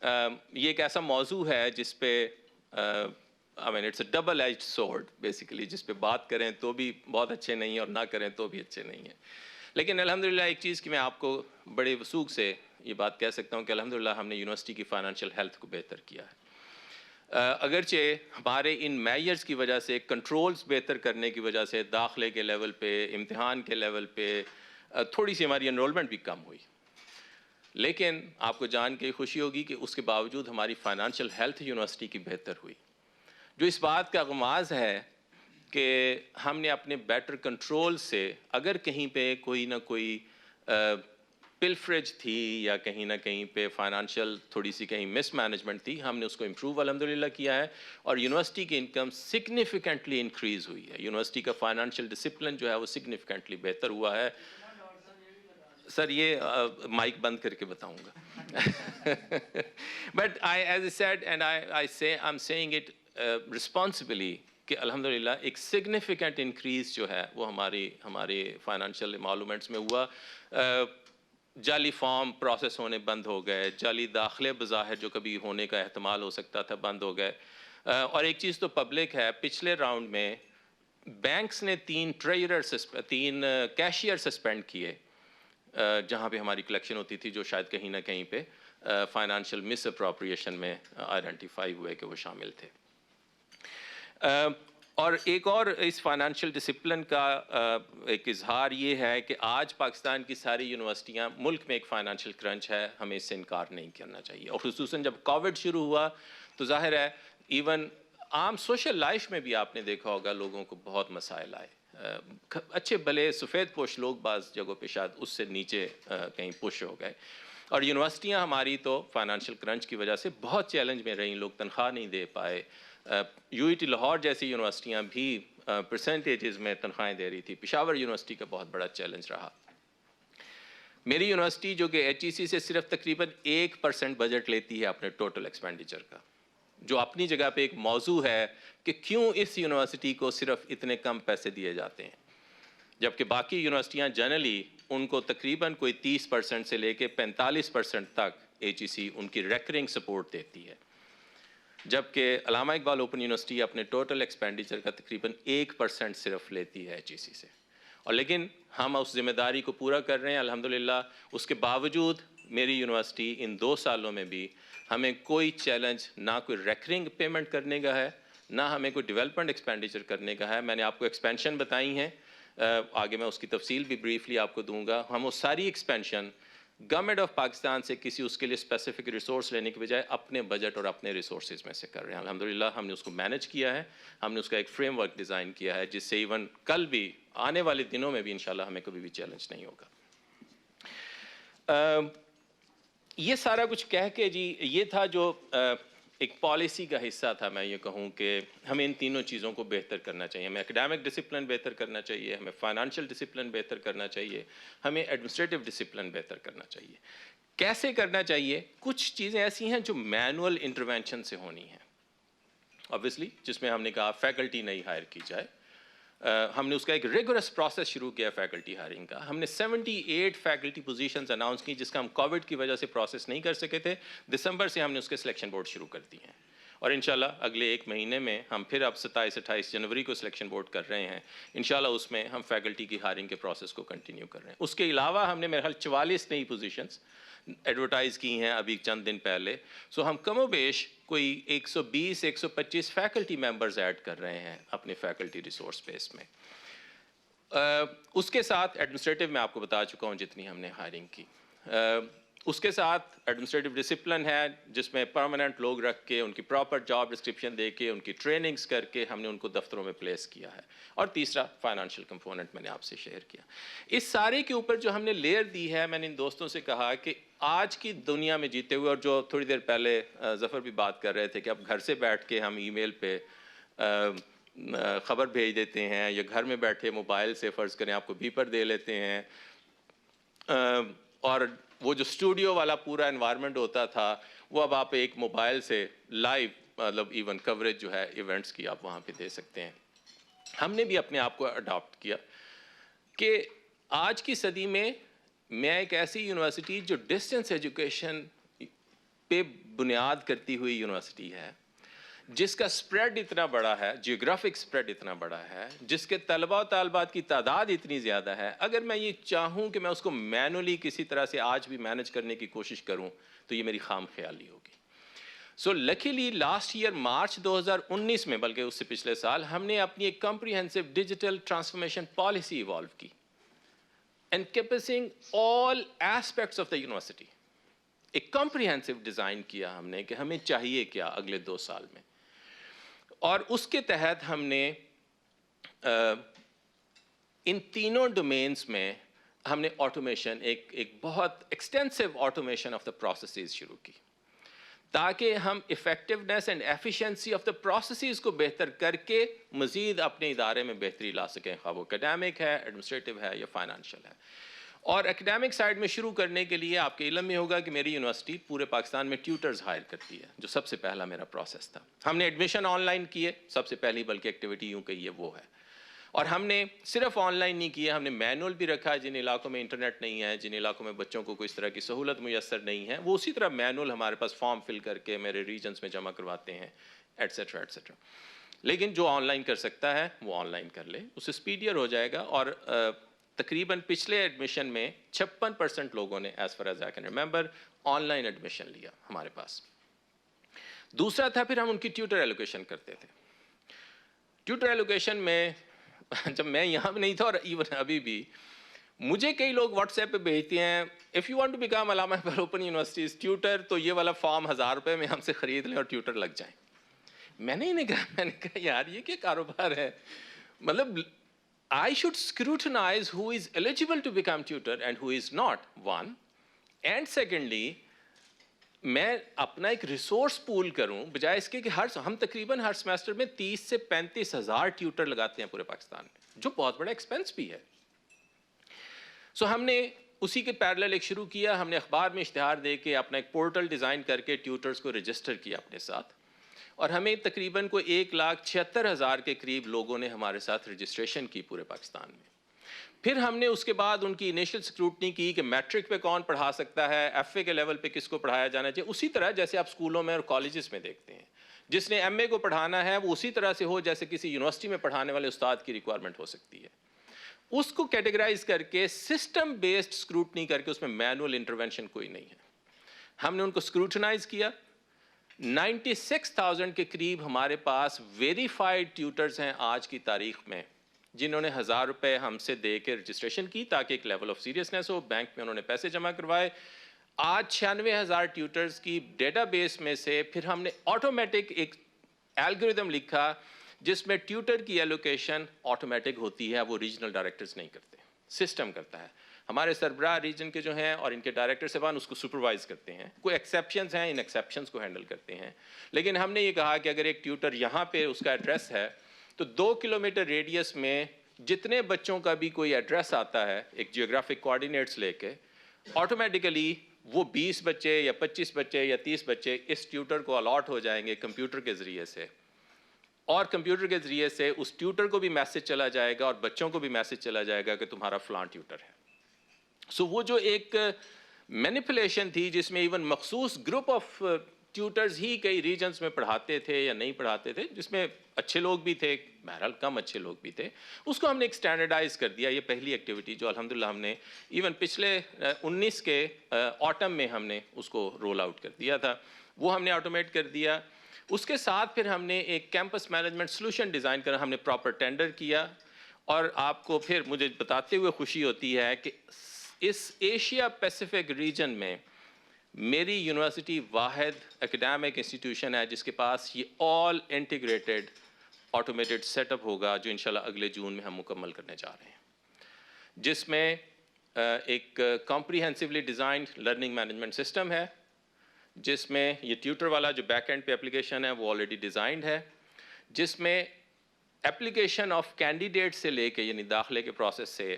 یہ ایک ایسا موضوع ہے جس پہ it's a double edged sword basically, جس پہ بات کریں تو بھی بہت اچھے نہیں ہیں اور نہ کریں تو بھی اچھے نہیں ہیں. لیکن الحمدللہ ایک چیز کہ میں آپ کو بڑے وثوق سے یہ بات کہہ سکتا ہوں کہ الحمدللہ ہم نے یونیورسٹی کی فائنانشیل ہیلتھ کو بہتر کیا ہے. اگرچہ ہمارے ان میجرز کی وجہ سے، کنٹرولز بہتر کرنے کی وجہ سے، داخلے کے لیول پہ، امتحان کے لیول پہ تھوڑی سی ہماری انرولمنٹ بھی کم ہوئی، لیکن آپ کو جان کے خوشی ہوگی کہ اس کے باوجود ہماری فائنانشیل ہیلتھ یونیورسٹی کی بہتر ہوئی، جو اس بات کا غماز ہے کہ ہم نے اپنے بیٹر کنٹرول سے اگر کہیں پہ کوئی نہ کوئی پلفریج تھی یا کہیں نہ کہیں پہ فائنانشیل تھوڑی سی کہیں مس مینجمنٹ تھی، ہم نے اس کو امپروو الحمدللہ کیا ہے اور یونیورسٹی کی انکم سگنیفیکنٹلی انکریز ہوئی ہے. یونیورسٹی کا فائنانشیل ڈسپلن جو ہے وہ سگنیفیکنٹلی بہتر ہوا ہے. سر یہ مائک بند کر کے بتاؤں گا. But as I said and I'm saying it responsibly کہ الحمدللہ ایک سگنیفیکنٹ انکریز جو ہے وہ ہماری فائنانشیل معلومنٹس میں ہوا. جعلی فارم پروسیس ہونے بند ہو گئے، جعلی داخلے بظاہر جو کبھی ہونے کا احتمال ہو سکتا تھا بند ہو گئے. اور ایک چیز تو پبلک ہے، پچھلے راؤنڈ میں بینکس نے 3 کیشیئر سسپینڈ کیے جہاں پہ ہماری کلیکشن ہوتی تھی، جو شاید کہیں نہ کہیں پہ فائنانشیل مس اپروپریشن میں آئیڈینٹیفائی ہوئے کہ وہ شامل تھے. اور ایک اور اس فائنانشیل ڈسپلن کا ایک اظہار یہ ہے کہ آج پاکستان کی ساری یونیورسٹیاں، ملک میں ایک فائنانشیل کرنچ ہے، ہمیں اس سے انکار نہیں کرنا چاہیے. اور خصوصاً جب کووڈ شروع ہوا تو ظاہر ہے ایون عام سوشل لائف میں بھی آپ نے دیکھا ہوگا لوگوں کو بہت مسائل آئے. اچھے بھلے سفید پوش لوگ بعض جگہوں پہ شاید اس سے نیچے کہیں پش ہو گئے. اور یونیورسٹیاں ہماری تو فائنانشیل کرنچ کی وجہ سے بہت چیلنج میں رہیں، لوگ تنخواہ نہیں دے پائے. UET لاہور جیسی یونیورسٹیاں بھی پرسنٹیجز میں تنخواہیں دے رہی تھی. پشاور یونیورسٹی کا بہت بڑا چیلنج رہا. میری یونیورسٹی جو کہ HEC سے صرف تقریباً 1% بجٹ لیتی ہے اپنے ٹوٹل ایکسپینڈیچر کا، جو اپنی جگہ پہ ایک موضوع ہے کہ کیوں اس یونیورسٹی کو صرف اتنے کم پیسے دیے جاتے ہیں، جبکہ باقی یونیورسٹیاں جنرلی ان کو تقریباً کوئی 30% سے لے کے 45% تک HEC ان کی ریکرنگ سپورٹ دیتی ہے، جبکہ علامہ اقبال اوپن یونیورسٹی اپنے ٹوٹل ایکسپینڈیچر کا تقریباً 1% صرف لیتی ہے HEC سے. اور لیکن ہم اس ذمہ داری کو پورا کر رہے ہیں الحمدللہ. اس کے باوجود میری یونیورسٹی ان 2 سالوں میں بھی ہمیں کوئی چیلنج نہ کوئی ریکرنگ پیمنٹ کرنے کا ہے، نہ ہمیں کوئی ڈیولپمنٹ ایکسپینڈیچر کرنے کا ہے. میں نے آپ کو ایکسپینشن بتائی ہیں، آگے میں اس کی تفصیل بھی بریفلی آپ کو دوں گا. ہم وہ ساری ایکسپینشن گورنمنٹ آف پاکستان سے کسی اس کے لیے اسپیسیفک ریسورس لینے کے بجائے اپنے بجٹ اور اپنے ریسورسز میں سے کر رہے ہیں. الحمدللہ ہم نے اس کو مینیج کیا ہے، ہم نے اس کا ایک فریم ورک ڈیزائن کیا ہے جس سے ایون کل بھی آنے والے دنوں میں بھی انشاءاللہ ہمیں کبھی بھی چیلنج نہیں ہوگا. یہ سارا کچھ کہہ کے جی یہ تھا جو ایک پالیسی کا حصہ تھا. میں یہ کہوں کہ ہمیں ان تینوں چیزوں کو بہتر کرنا چاہیے. ہمیں اکیڈیمک ڈسپلن بہتر کرنا چاہیے، ہمیں فائنانشیل ڈسپلن بہتر کرنا چاہیے، ہمیں ایڈمنسٹریٹو ڈسپلن بہتر کرنا چاہیے. کیسے کرنا چاہیے؟ کچھ چیزیں ایسی ہیں جو مینول انٹرونشن سے ہونی ہیں obviously، جس میں ہم نے کہا فیکلٹی نہیں ہائر کی جائے. ہم نے اس کا ایک ریگورس پروسیس شروع کیا فیکلٹی ہائرنگ کا. ہم نے 78 فیکلٹی پوزیشنز اناؤنس کی جس کا ہم کووڈ کی وجہ سے پروسیس نہیں کر سکے تھے. دسمبر سے ہم نے اس کے سلیکشن بورڈ شروع کر دیے ہیں اور انشاءاللہ اگلے 1 مہینے میں ہم پھر اب 27-28 جنوری کو سلیکشن بورڈ کر رہے ہیں. انشاءاللہ اس میں ہم فیکلٹی کی ہائرنگ کے پروسیس کو کنٹینیو کر رہے ہیں. اس کے علاوہ ہم نے میرے خیال 44 نئی پوزیشنز ایڈورٹائز کی ہیں ابھی چند دن پہلے. سو ہم کم و بیش کوئی 120-125 فیکلٹی ممبرز ایڈ کر رہے ہیں اپنے فیکلٹی ریسورس بیس میں. اس کے ساتھ ایڈمنسٹریٹو میں آپ کو بتا چکا ہوں جتنی ہم نے ہائرنگ کی. اس کے ساتھ ایڈمنسٹریٹو ڈسپلن ہے جس میں پرماننٹ لوگ رکھ کے ان کی پراپر جاب ڈسکرپشن دے کے ان کی ٹریننگز کر کے ہم نے ان کو دفتروں میں پلیس کیا ہے. اور تیسرا فائنانشیل کمپوننٹ میں نے آپ سے شیئر کیا. اس سارے کے اوپر جو ہم نے لیئر دی ہے، میں نے ان دوستوں سے کہا کہ آج کی دنیا میں جیتے ہوئے، اور جو تھوڑی دیر پہلے ظفر بھی بات کر رہے تھے کہ اب گھر سے بیٹھ کے ہم ای میل پہ خبر بھیج دیتے ہیں، یا گھر میں بیٹھے موبائل سے فرض کریں آپ کو بیپر دے لیتے ہیں، اور وہ جو اسٹوڈیو والا پورا انوائرمنٹ ہوتا تھا وہ اب آپ ایک موبائل سے لائیو مطلب ایون کوریج جو ہے ایونٹس کی آپ وہاں پہ دے سکتے ہیں. ہم نے بھی اپنے آپ کو اڈاپٹ کیا کہ آج کی صدی میں ایک ایسی یونیورسٹی جو ڈسٹینس ایجوکیشن پہ بنیاد کرتی ہوئی یونیورسٹی ہے، جس کا سپریڈ اتنا بڑا ہے، جیوگرافک سپریڈ اتنا بڑا ہے، جس کے طلباء و طالبات کی تعداد اتنی زیادہ ہے، اگر میں یہ چاہوں کہ میں اس کو مینولی کسی طرح سے آج بھی مینج کرنے کی کوشش کروں تو یہ میری خام خیالی ہوگی. سو لکیلی لاسٹ ایئر مارچ 2019 میں، بلکہ اس سے پچھلے سال، ہم نے اپنی ایک comprehensive digital transformation policy evolve کی، encompassing all aspects of the university. ایک کمپریہنسو ڈیزائن کیا ہم نے کہ ہمیں چاہیے کیا اگلے 2 سال میں، اور اس کے تحت ہم نے ان تینوں ڈومینز میں ہم نے آٹومیشن، ایک بہت extensive automation of the processes شروع کی، تاکہ ہم effectiveness and efficiency of the processes کو بہتر کر کے مزید اپنے ادارے میں بہتری لا سکیں، خواہ وہ اکیڈیمک ہے، ایڈمنسٹریٹو ہے یا فائنانشیل ہے. اور اکیڈیمک سائڈ میں شروع کرنے کے لیے آپ کے علم میں ہوگا کہ میری یونیورسٹی پورے پاکستان میں ٹیوٹرز ہائر کرتی ہے، جو سب سے پہلا میرا پروسیس تھا. ہم نے ایڈمیشن آن لائن کیے، سب سے پہلی بلکہ ایکٹیویٹی یوں کہیے وہ ہے. اور ہم نے صرف آن لائن نہیں کیا، ہم نے مینول بھی رکھا. جن علاقوں میں انٹرنیٹ نہیں ہے، جن علاقوں میں بچوں کو کوئی اس طرح کی سہولت میسر نہیں ہے، وہ اسی طرح مینول ہمارے پاس فارم فل کر کے میرے ریجنز میں جمع کرواتے ہیں، ایٹسیٹرا ایٹسیٹرا. لیکن جو آن لائن کر سکتا ہے وہ آن لائن کر لے، اس سے اسپیڈیئر ہو جائے گا. اور تقریباً پچھلے ایڈمیشن میں 56% لوگوں نے as far as I can remember on line admission لیا ہمارے پاس. دوسرا تھا پھر ہم ان کی ٹیوٹر ایلوکیشن کرتے تھے. ٹیوٹر ایلوکیشن میں جب میں یہاں بھی نہیں تھا، اور ایون ابھی بھی مجھے کئی لوگ واٹس ایپ پہ بھیجتے ہیں if you want to become Allama Iqbal open universities Twitter تو یہ والا فارم 1000 روپے میں ہم سے خرید لیں اور ٹیوٹر لگ جائیں. میں نے کہا یار یہ کیا کاروبار ہے؟ مطلب I should scrutinize who is eligible to become tutor and who is not, one. And secondly, میں اپنا ایک ریسورس پول کروں بجائے اس کے کہ ہم تقریباً ہر سمیسٹر میں 30 سے 35 ہزار ٹیوٹر لگاتے ہیں پورے پاکستان میں، جو بہت بڑا ایکسپینس بھی ہے. سو ہم نے اسی کے پیرلل ایک شروع کیا. ہم نے اخبار میں اشتہار دے کے اپنا ایک پورٹل ڈیزائن کر کے ٹیوٹرز کو رجسٹر کیا اپنے ساتھ، اور ہمیں تقریباً کوئی 1,76,000 کے قریب لوگوں نے ہمارے ساتھ رجسٹریشن کی پورے پاکستان میں. پھر ہم نے اس کے بعد ان کی انیشل سکروٹنی کی کہ میٹرک پہ کون پڑھا سکتا ہے، ایف اے کے لیول پہ کس کو پڑھایا جانا چاہیے، اسی طرح جیسے آپ اسکولوں میں اور کالجز میں دیکھتے ہیں. جس نے ایم اے کو پڑھانا ہے وہ اسی طرح سے ہو جیسے کسی یونیورسٹی میں پڑھانے والے استاد کی ریکوائرمنٹ ہو سکتی ہے. اس کو کیٹیگرائز کر کے سسٹم بیسڈ سکروٹنی کر کے، اس میں مینول انٹرونشن کوئی نہیں ہے. ہم نے ان کو سکروٹنائز کیا. 96,000 کے قریب ہمارے پاس ویریفائڈ ٹیوٹرز ہیں آج کی تاریخ میں، جنہوں نے 1000 روپے ہم سے دے کے رجسٹریشن کی تاکہ ایک level of seriousness who. Bank میں انہوں نے پیسے جمع کروائے. آج 96,000 ٹیوٹرز کی ڈیٹا بیس میں سے پھر ہم نے آٹومیٹک ایک الگوریدم لکھا جس میں ٹیوٹر کی ایلوکیشن آٹومیٹک ہوتی ہے، وہ ریجنل ڈائریکٹرز نہیں کرتے، سسٹم کرتا ہے. ہمارے سربراہ ریجن کے جو ہیں اور ان کے ڈائریکٹر صاحبان اس کو سپروائز کرتے ہیں. کوئی ایکسیپشنز ہیں، ان ایکسیپشنز کو ہینڈل کرتے ہیں. لیکن ہم نے یہ کہا کہ اگر ایک ٹیوٹر یہاں پہ اس کا ایڈریس ہے تو 2 کلومیٹر ریڈیس میں جتنے بچوں کا بھی کوئی ایڈریس آتا ہے ایک جیوگرافک کوآرڈینیٹس لے کے، آٹومیٹیکلی وہ 20 بچے یا 25 بچے یا 30 بچے اس ٹیوٹر کو الاٹ ہو جائیں گے کمپیوٹر کے ذریعے سے، اور کمپیوٹر کے ذریعے سے اس ٹیوٹر کو بھی میسج چلا جائے گا اور بچوں کو بھی میسج چلا جائے گا کہ تمہارا فلاں ٹیوٹر ہے. سو وہ جو ایک مینیپولیشن تھی جس میں ایون مخصوص گروپ آف ٹیوٹرز ہی کئی ریجنز میں پڑھاتے تھے یا نہیں پڑھاتے تھے، جس میں اچھے لوگ بھی تھے، بہرحال کم اچھے لوگ بھی تھے، اس کو ہم نے ایک اسٹینڈرڈائز کر دیا. یہ پہلی ایکٹیویٹی جو الحمدللہ ہم نے ایون پچھلے 19 کے آٹم میں ہم نے اس کو رول آؤٹ کر دیا تھا، وہ ہم نے آٹومیٹ کر دیا. اس کے ساتھ پھر ہم نے ایک کیمپس مینجمنٹ سلوشن ڈیزائن کر ہم نے پراپر ٹینڈر کیا. اور آپ کو پھر مجھے بتاتے ہوئے خوشی ہوتی ہے کہ اس ایشیا پیسیفک ریجن میں میری یونیورسٹی واحد اکیڈیمک انسٹیٹیوشن ہے جس کے پاس یہ آل انٹیگریٹڈ آٹومیٹڈ سیٹ اپ ہوگا جو انشاءاللہ اگلے جون میں ہم مکمل کرنے جا رہے ہیں، جس میں ایک comprehensively designed learning management system ہے، جس میں یہ ٹیوٹر والا جو بیک اینڈ پہ اپلیکیشن ہے وہ آلریڈی ڈیزائنڈ ہے، جس میں اپلیکیشن آف کینڈیڈیٹ سے لے کے یعنی داخلے کے پروسیس سے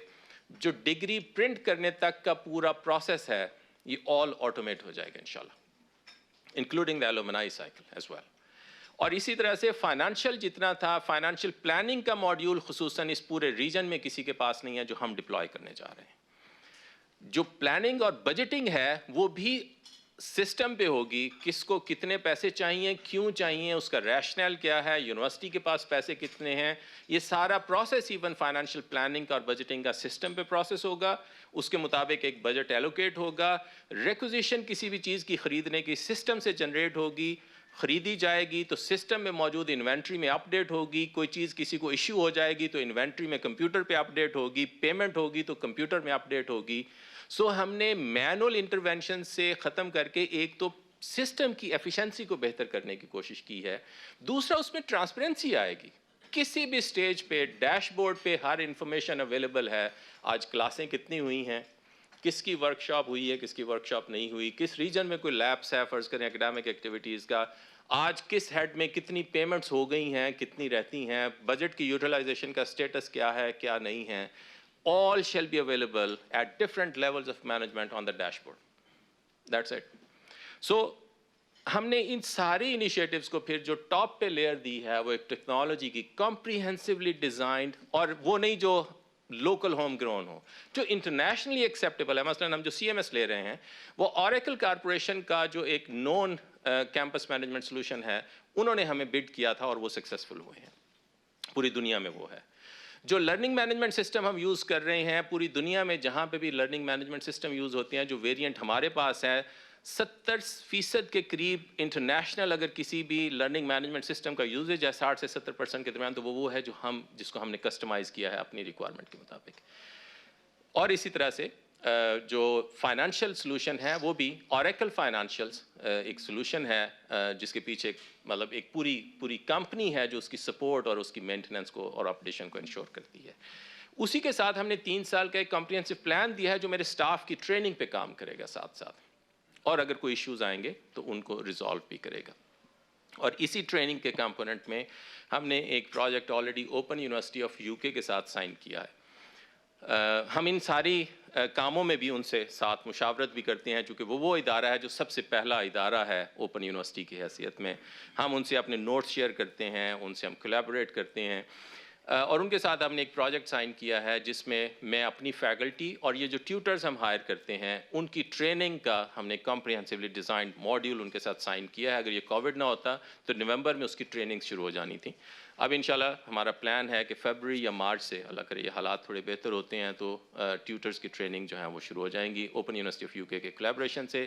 جو ڈگری پرنٹ کرنے تک کا پورا پروسیس ہے یہ آل آٹومیٹ ہو جائے گا انشاءاللہ، including the alumni cycle as well. اور اسی طرح سے فائنانشیل جتنا تھا، فائنانشیل پلاننگ کا ماڈیول خصوصاً اس پورے ریجن میں کسی کے پاس نہیں ہے جو ہم ڈپلوائے کرنے جا رہے ہیں۔ جو پلاننگ اور بجٹنگ ہے وہ بھی سسٹم پہ ہوگی، کس کو کتنے پیسے چاہیے، کیوں چاہیے، اس کا ریشنل کیا ہے، یونیورسٹی کے پاس پیسے کتنے ہیں، یہ سارا پروسیس ایون فائنانشیل پلاننگ اور بجٹنگ کا سسٹم پہ پروسیس ہوگا، اس کے مطابق ایک بجٹ ایلوکیٹ ہوگا، ریکوزیشن کسی بھی چیز کی خریدنے کی سسٹم سے جنریٹ ہوگی، خریدی جائے گی تو سسٹم میں موجود انوینٹری میں اپ ڈیٹ ہوگی، کوئی چیز کسی کو ایشو ہو جائے گی تو انوینٹری میں کمپیوٹر پہ اپ ڈیٹ ہوگی، پیمنٹ ہوگی تو کمپیوٹر میں اپ ڈیٹ ہوگی۔ سو ہم نے مینول انٹرونشن سے ختم کر کے ایک تو سسٹم کی ایفیشنسی کو بہتر کرنے کی کوشش کی ہے، دوسرا اس میں ٹرانسپیرنسی آئے گی، کسی بھی سٹیج پہ ڈیش بورڈ پہ ہر انفارمیشن اویلیبل ہے، آج کلاسیں کتنی ہوئی ہیں، کس کی ورکشاپ ہوئی ہے، کس کی ورکشاپ نہیں ہوئی، کس ریجن میں کوئی لیبس ہے فرض کریں اکیڈیمک ایکٹیویٹیز کا، آج کس ہیڈ میں کتنی پیمنٹس ہو گئی ہیں، کتنی رہتی ہیں، بجٹ کی یوٹیلائزیشن کا سٹیٹس کیا ہے، کیا نہیں ہے، all shall be available at different levels of management on the dashboard. That's it. So ہم نے ان ساری انیشیٹوز کو پھر جو ٹاپ پہ لیئر دی ہے وہ ایک ٹیکنالوجی کی کمپریہنسولی ڈیزائنڈ، اور وہ نہیں جو لوکل ہوم گرون ہو، جو انٹرنیشنلی ایکسیپٹیبل ہے۔ مثلاً ہم جو سی ایم ایس لے رہے ہیں وہ اوریکل کارپوریشن کا جو ایک نون کیمپس مینجمنٹ سولوشن ہے انہوں نے ہمیں بڈ کیا تھا اور وہ سکسیسفل ہوئے ہیں، پوری دنیا میں وہ ہے۔ جو لرننگ مینجمنٹ سسٹم ہم یوز کر رہے ہیں پوری دنیا میں جہاں پہ بھی لرننگ مینجمنٹ سسٹم یوز ہوتے ہیں، جو ویریئنٹ ہمارے پاس ہے 70% کے قریب انٹرنیشنل اگر کسی بھی لرننگ مینجمنٹ سسٹم کا یوزیج ہے 60 سے 70% کے درمیان، تو وہ ہے جو جس کو ہم نے کسٹمائز کیا ہے اپنی ریکوائرمنٹ کے مطابق۔ اور اسی طرح سے جو فائنانشیل سلوشن ہے وہ بھی اوریکل فائنانشیلز ایک سلوشن ہے جس کے پیچھے مطلب ایک پوری کمپنی ہے جو اس کی سپورٹ اور اس کی مینٹیننس کو اور اپڈیشن کو انشور کرتی ہے۔ اسی کے ساتھ ہم نے 3 سال کا ایک کمپریہنسو پلان دیا ہے جو میرے سٹاف کی ٹریننگ پہ کام کرے گا ساتھ ساتھ، اور اگر کوئی ایشوز آئیں گے تو ان کو ریزالو بھی کرے گا۔ اور اسی ٹریننگ کے کمپوننٹ میں ہم نے ایک project already open university of you کے ساتھ سائن کیا ہے۔ ہم ان ساری کاموں میں بھی ان سے ساتھ مشاورت بھی کرتے ہیں، چونکہ وہ ادارہ ہے جو سب سے پہلا ادارہ ہے اوپن یونیورسٹی کی حیثیت میں۔ ہم ان سے اپنے نوٹس شیئر کرتے ہیں، ان سے ہم کولیبوریٹ کرتے ہیں، اور ان کے ساتھ ہم نے ایک پروجیکٹ سائن کیا ہے جس میں میں اپنی فیکلٹی اور یہ جو ٹیوٹرز ہم ہائر کرتے ہیں ان کی ٹریننگ کا ہم نے کمپریہنسولی ڈیزائنڈ ماڈیول ان کے ساتھ سائن کیا ہے۔ اگر یہ کووڈ نہ ہوتا تو نومبر میں اس کی ٹریننگ شروع ہو جانی تھی۔ اب انشاءاللہ ہمارا پلان ہے کہ فیبروری یا مارچ سے، اللہ کرے یہ حالات تھوڑے بہتر ہوتے ہیں تو ٹیوٹرز کی ٹریننگ جو ہیں وہ شروع ہو جائیں گی اوپن یونیورسٹی آف یو کے کولیبریشن سے۔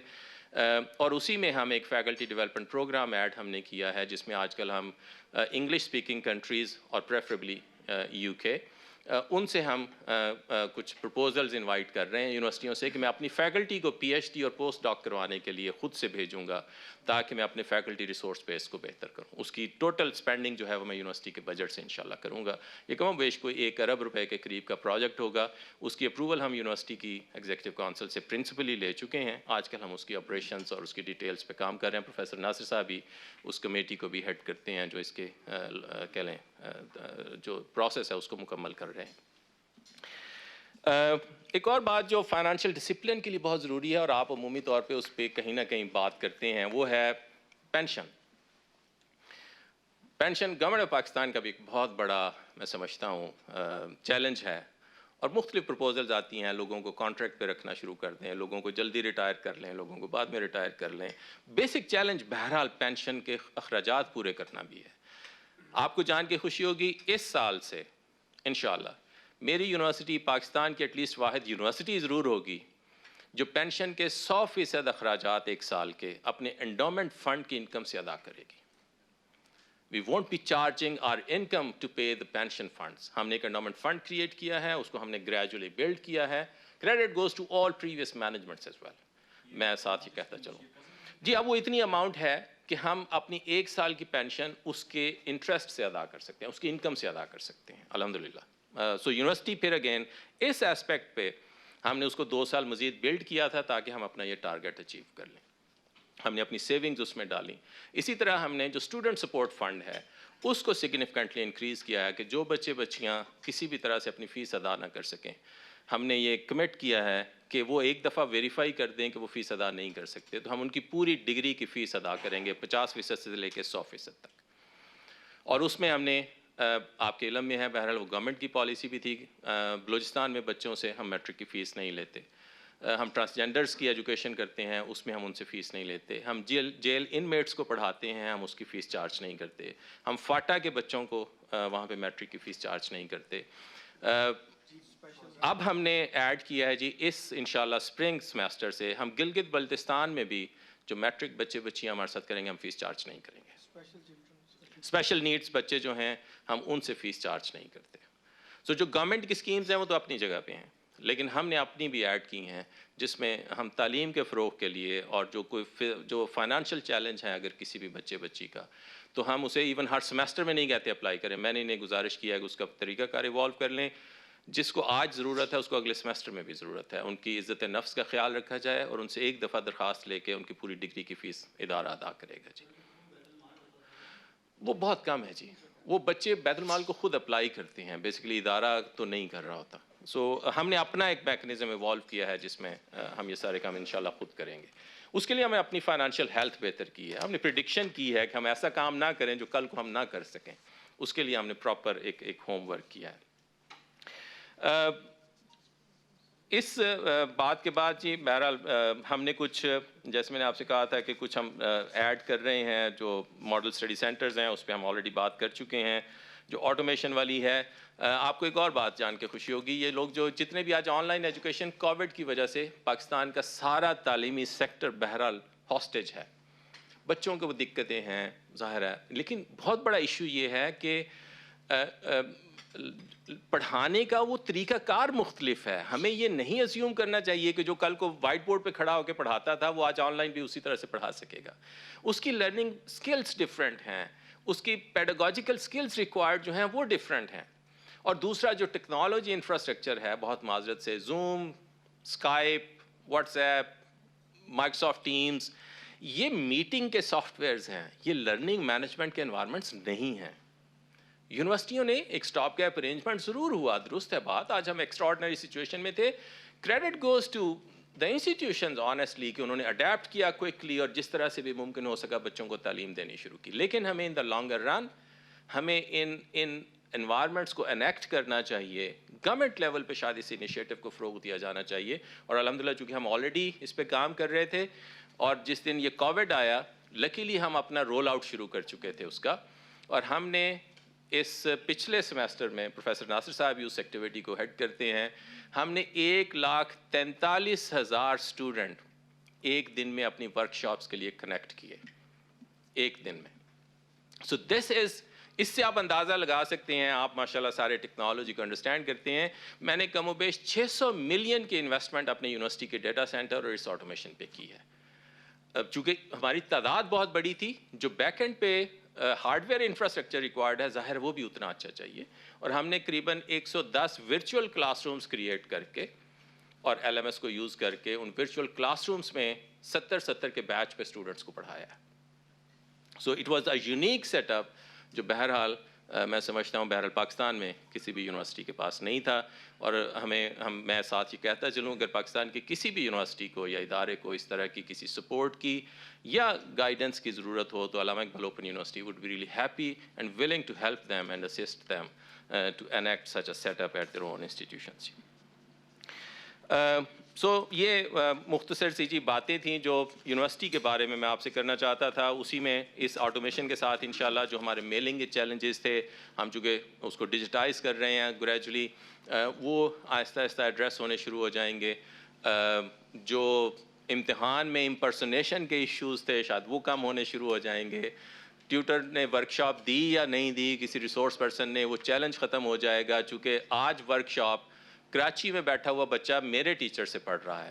اور اسی میں ہم ایک فیکلٹی ڈیولپمنٹ پروگرام ایڈ ہم نے کیا ہے جس میں آج کل ہم انگلش اسپیکنگ کنٹریز اور پریفریبلی یو کے ان سے ہم کچھ پروپوزلز انوائٹ کر رہے ہیں یونیورسٹیوں سے کہ میں اپنی فیکلٹی کو پی ایچ ڈی اور پوسٹ ڈاک کروانے کے لیے خود سے بھیجوں گا تاکہ میں اپنے فیکلٹی ریسورس بیس کو بہتر کروں۔ اس کی ٹوٹل سپینڈنگ جو ہے وہ میں یونیورسٹی کے بجٹ سے انشاءاللہ کروں گا۔ یہ کم و بیش کوئی 1 ارب روپے کے قریب کا پروجیکٹ ہوگا۔ اس کی اپروول ہم یونیورسٹی کی ایگزیکٹو کونسل سے پرنسپلی لے چکے ہیں، آج کل ہم اس کی آپریشنز اور اس کی ڈیٹیلز پہ کام کر رہے ہیں۔ پروفیسر ناصر صاحب بھی اس کمیٹی کو بھی ہیڈ کرتے ہیں جو اس کے کہہ لیں جو پروسیس ہے اس کو مکمل کر رہے ہیں۔ ایک اور بات جو فائنانشیل ڈسپلن کے لیے بہت ضروری ہے اور آپ عمومی طور پہ اس پہ کہیں نہ کہیں بات کرتے ہیں وہ ہے pension. Pension government of Pakistan کا بھی ایک بہت بڑا میں سمجھتا ہوں چیلنج ہے، اور مختلف پروپوزلز آتی ہیں، لوگوں کو کانٹریکٹ پہ رکھنا شروع کر دیں، لوگوں کو جلدی ریٹائر کر لیں، لوگوں کو بعد میں ریٹائر کر لیں۔ بیسک چیلنج بہرحال پینشن کے اخراجات پورے کرنا بھی ہے۔ آپ کو جان کے خوشی ہوگی اس سال سے انشاءاللہ میری یونیورسٹی پاکستان کی ایٹ لیسٹ واحد یونیورسٹی ضرور ہوگی جو پینشن کے 100% اخراجات ایک سال کے اپنے انڈومنٹ فنڈ کی انکم سے ادا کرے گی۔ We won't be charging our income to pay the pension funds. ہم نے ایک انڈومنٹ فنڈ کریٹ کیا ہے، اس کو ہم نے گریجولی بلڈ کیا ہے۔ Credit goes to all previous managements as well. میں ساتھ یہ کہتا چلوں جی اب وہ اتنی اماؤنٹ ہے کہ ہم اپنی 1 سال کی پینشن اس کے انٹرسٹ سے ادا کر سکتے ہیں، اس کی انکم سے ادا کر سکتے ہیں الحمدللہ. سو یونیورسٹی پھر اگین اس ایسپیکٹ پہ ہم نے اس کو 2 سال مزید بلڈ کیا تھا تاکہ ہم اپنا یہ ٹارگیٹ اچیو کر لیں. ہم نے اپنی سیونگز اس میں ڈالیں. اسی طرح ہم نے جو اسٹوڈنٹ سپورٹ فنڈ ہے اس کو سگنیفیکنٹلی انکریز کیا ہے کہ جو بچے بچیاں کسی بھی طرح سے اپنی فیس ادا نہ کر سکیں، ہم نے یہ کمٹ کیا ہے کہ وہ ایک دفعہ ویریفائی کر دیں کہ وہ فیس ادا نہیں کر سکتے تو ہم ان کی پوری ڈگری کی فیس ادا کریں گے 50% سے لے کے 100% تک. اور اس میں ہم نے آپ کے علم میں ہے بہرحال وہ گورنمنٹ کی پالیسی بھی تھی، بلوچستان میں بچوں سے ہم میٹرک کی فیس نہیں لیتے. ہم ٹرانسجینڈرز کی ایجوکیشن کرتے ہیں، اس میں ہم ان سے فیس نہیں لیتے. ہم جیل ان میٹس کو پڑھاتے ہیں، ہم اس کی فیس چارج نہیں کرتے. ہم فاٹا کے بچوں کو وہاں پہ میٹرک کی فیس چارج نہیں کرتے. اب ہم نے ایڈ کیا ہے جی اس انشاءاللہ سپرنگ سمیسٹر سے ہم گلگت بلتستان میں بھی جو میٹرک بچے بچیاں ہمارے ساتھ کریں گے ہم فیس چارج نہیں کریں گے. اسپیشل نیڈز بچے جو ہیں ہم ان سے فیس چارج نہیں کرتے. سو جو گورنمنٹ کی سکیمز ہیں وہ تو اپنی جگہ پہ ہیں، لیکن ہم نے اپنی بھی ایڈ کی ہیں جس میں ہم تعلیم کے فروغ کے لیے اور جو فائنانشیل چیلنج ہے اگر کسی بھی بچے بچی کا تو ہم اسے ایون ہر سمیسٹر میں نہیں کہتے اپلائی کریں. میں نے انہیں گزارش کیا ہے کہ اس کا طریقہ کار ایوالو کر لیں. جس کو آج ضرورت ہے اس کو اگلے سمیسٹر میں بھی ضرورت ہے. ان کی عزت نفس کا خیال رکھا جائے اور ان سے ایک دفعہ درخواست لے کے ان کی پوری ڈگری کی فیس ادارہ ادا کرے گا. جی وہ بہت کم ہے جی. وہ بچے بیت المال کو خود اپلائی کرتے ہیں، بیسیکلی ادارہ تو نہیں کر رہا ہوتا. سو ہم نے اپنا ایک میکنزم ایوالو کیا ہے جس میں ہم یہ سارے کام انشاءاللہ خود کریں گے. اس کے لیے ہمیں اپنی فائنانشیل ہیلتھ بہتر کی ہے. ہم نے پریڈکشن کی ہے کہ ہم ایسا کام نہ کریں جو کل کو ہم نہ کر سکیں. اس کے لیے ہم نے پراپر ایک ہوم ورک کیا ہے. اس بات کے بعد جی بہرحال ہم نے کچھ جیسے میں نے آپ سے کہا تھا کہ کچھ ہم ایڈ کر رہے ہیں جو ماڈل اسٹڈی سینٹرز ہیں اس پہ ہم آلریڈی بات کر چکے ہیں. جو آٹومیشن والی ہے آپ کو ایک اور بات جان کے خوشی ہوگی، یہ لوگ جو جتنے بھی آج آن لائن ایجوکیشن کووڈ کی وجہ سے پاکستان کا سارا تعلیمی سیکٹر بہرحال ہاسٹیج ہے. بچوں کو وہ دقتیں ہیں ظاہر ہے، لیکن بہت بڑا ایشو یہ ہے کہ پڑھانے کا وہ طریقہ کار مختلف ہے. ہمیں یہ نہیں اسیوم کرنا چاہیے کہ جو کل کو وائٹ بورڈ پہ کھڑا ہو کے پڑھاتا تھا وہ آج آن لائن بھی اسی طرح سے پڑھا سکے گا. اس کی لرننگ سکلز ڈفرینٹ ہیں، اس کی پیڈاگوجیکل سکلز ریکوائرڈ جو ہیں وہ ڈفرینٹ ہیں. اور دوسرا جو ٹیکنالوجی انفراسٹرکچر ہے بہت معذرت سے zoom, Skype, what's app, Microsoft teams, یہ میٹنگ کے سافٹ ویئرز ہیں، یہ لرننگ مینجمنٹ کے انوائرمنٹس نہیں ہیں. یونیورسٹیوں نے ایک سٹاپ گیپ ارینجمنٹ ضرور ہوا، درست ہے بات، آج ہم ایکسٹرا آرڈنری سچویشن میں تھے. Credit goes to the institutions honestly کہ انہوں نے اڈیپٹ کیا کوئکلی اور جس طرح سے بھی ممکن ہو سکا بچوں کو تعلیم دینی شروع کی. لیکن ہمیں ان دا لانگر رن ہمیں ان انوائرمنٹس کو انیکٹ کرنا چاہیے. گورنمنٹ لیول پہ شاید اس انیشیٹو کو فروغ دیا جانا چاہیے. اور الحمدللہ چونکہ ہم آلریڈی اس پہ کام کر رہے تھے اور جس دن یہ کووڈ آیا لکیلی ہم اپنا رول آؤٹ شروع کر چکے تھے اس کا. اور ہم نے اس پچھلے سمیسٹر میں پروفیسر ناصر صاحب اس ایکٹیویٹی کو ہیڈ کرتے ہیں، ہم نے 1,43,000 اسٹوڈنٹ ایک دن میں اپنی ورک شاپس کے لیے کنیکٹ کیے ایک دن میں. سو دس از، اس سے آپ اندازہ لگا سکتے ہیں، آپ ماشاءاللہ سارے ٹیکنالوجی کو انڈرسٹینڈ کرتے ہیں. میں نے کم و بیش 600 ملین کی انویسٹمنٹ اپنے یونیورسٹی کے ڈیٹا سینٹر اور اس آٹومیشن پہ کی ہے. چونکہ ہماری تعداد بہت بڑی تھی، جو بیک اینڈ پہ ہارڈ ویئر انفراسٹرکچر ریکوائرڈ ہے ظاہر وہ بھی اتنا اچھا چاہیے. اور ہم نے قریباً 110 ورچوئل کلاس رومز کریٹ کر کے اور ایل ایم ایس کو یوز کر کے ان ورچوئل کلاس رومز میں 70 کے بیچ پہ اسٹوڈنٹس کو پڑھایا ہے. So it was a unique setup جو بہرحال میں سمجھتا ہوں بہرحال پاکستان میں کسی بھی یونیورسٹی کے پاس نہیں تھا. اور میں ساتھ یہ کہتا چلوں اگر پاکستان کی کسی بھی یونیورسٹی کو یا ادارے کو اس طرح کی کسی سپورٹ کی یا گائیڈنس کی ضرورت ہو تو Allama Iqbal open university would be really happy and willing to help them and assist them to enact such a set up at their own institutions. So یہ مختصر سی جی باتیں تھیں جو یونیورسٹی کے بارے میں آپ سے کرنا چاہتا تھا. اسی میں اس آٹومیشن کے ساتھ انشاءاللہ جو ہمارے میلنگ کے چیلنجز تھے ہم چونکہ اس کو ڈیجیٹائز کر رہے ہیں گریجولی، وہ آہستہ آہستہ ایڈریس ہونے شروع ہو جائیں گے. جو امتحان میں امپرسنیشن کے ایشوز تھے شاید وہ کم ہونے شروع ہو جائیں گے. ٹیوٹر نے ورک شاپ دی یا نہیں دی، کسی ریسورس پرسن نے، وہ چیلنج ختم ہو جائے گا. چونکہ آج ورک شاپ کراچی میں بیٹھا ہوا بچہ میرے ٹیچر سے پڑھ رہا ہے.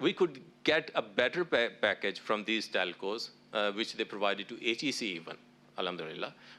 we could get a better package from these telcos which they provided to HEC even, alhamdulillah।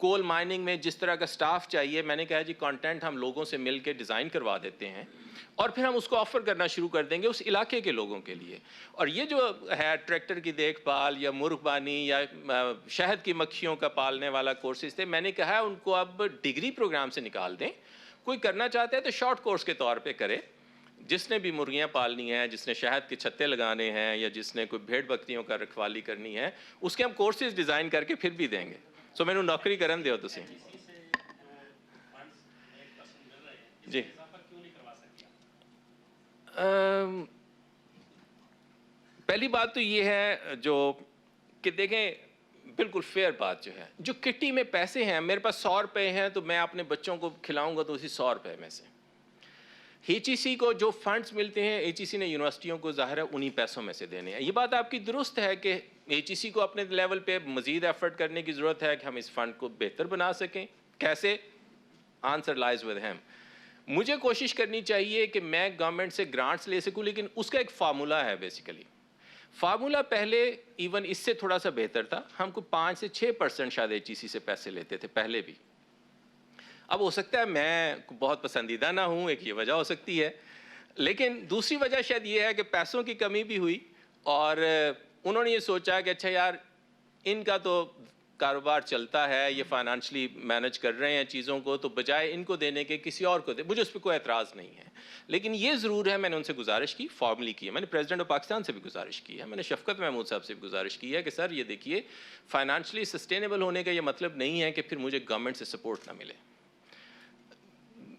Coal mining میں جس طرح کا سٹاف چاہیے، میں نے کہا جی کانٹینٹ ہم لوگوں سے مل کے ڈیزائن کروا دیتے ہیں اور پھر ہم اس کو آفر کرنا شروع کر دیں گے اس علاقے کے لوگوں کے لیے. اور یہ جو ہے ٹریکٹر کی دیکھ بھال یا مرغ بانی یا شہد کی مکھیوں کا پالنے والا کورسز تھے، میں نے کہا ان کو اب ڈگری پروگرام سے نکال دیں. کوئی کرنا چاہتا ہے تو شارٹ کورس کے طور پہ کرے. جس نے بھی مرغیاں پالنی ہیں، جس نے شہد کے چھتے لگانے ہیں، یا جس نے کوئی بھیڑ بکریوں کا رکھوالی کرنی ہے، اس کے ہم کورسز ڈیزائن کر کے پھر بھی دیں گے. سو میں نے نوکری کرن دیو تسی. جی پہلی بات تو یہ ہے جو کہ دیکھیں بالکل فیئر بات جو ہے، جو کٹی میں پیسے ہیں، میرے پاس 100 روپے ہیں تو میں اپنے بچوں کو کھلاؤں گا تو اسی 100 روپے میں سے ایچ ای سی کو جو فنڈز ملتے ہیں، ایچ ای سی نے یونیورسٹیوں کو ظاہر ہے انہی پیسوں میں سے دینے ہیں. یہ بات آپ کی درست ہے کہ ایچ ای سی کو اپنے لیول پہ مزید ایفرٹ کرنے کی ضرورت ہے کہ ہم اس فنڈ کو بہتر بنا سکیں. کیسے؟ Answer lies with him. مجھے کوشش کرنی چاہیے کہ میں گورنمنٹ سے گرانٹس لے سکوں، لیکن اس کا ایک فارمولہ ہے بیسیکلی. فارمولہ پہلے ایون اس سے تھوڑا سا بہتر تھا، ہم کو 5 سے 6% شاید ایچ ای سی سے پیسے لیتے تھے پہلے بھی. اب ہو سکتا ہے میں بہت پسندیدہ نہ ہوں، ایک یہ وجہ ہو سکتی ہے، لیکن دوسری وجہ شاید یہ ہے کہ پیسوں کی کمی بھی ہوئی اور انہوں نے یہ سوچا کہ اچھا یار ان کا تو کاروبار چلتا ہے، یہ فائنانشلی مینج کر رہے ہیں چیزوں کو، تو بجائے ان کو دینے کے کسی اور کو دے. مجھے اس پہ کوئی اعتراض نہیں ہے، لیکن یہ ضرور ہے میں نے ان سے گزارش کی، فارملی کی ہے. میں نے پریزیڈنٹ آف پاکستان سے بھی گزارش کی ہے، میں نے شفقت محمود صاحب سے بھی گزارش کی ہے کہ سر یہ دیکھیے فائنانشلی سسٹینیبل ہونے کا یہ مطلب نہیں ہے کہ پھر مجھے گورنمنٹ سے سپورٹ نہ ملے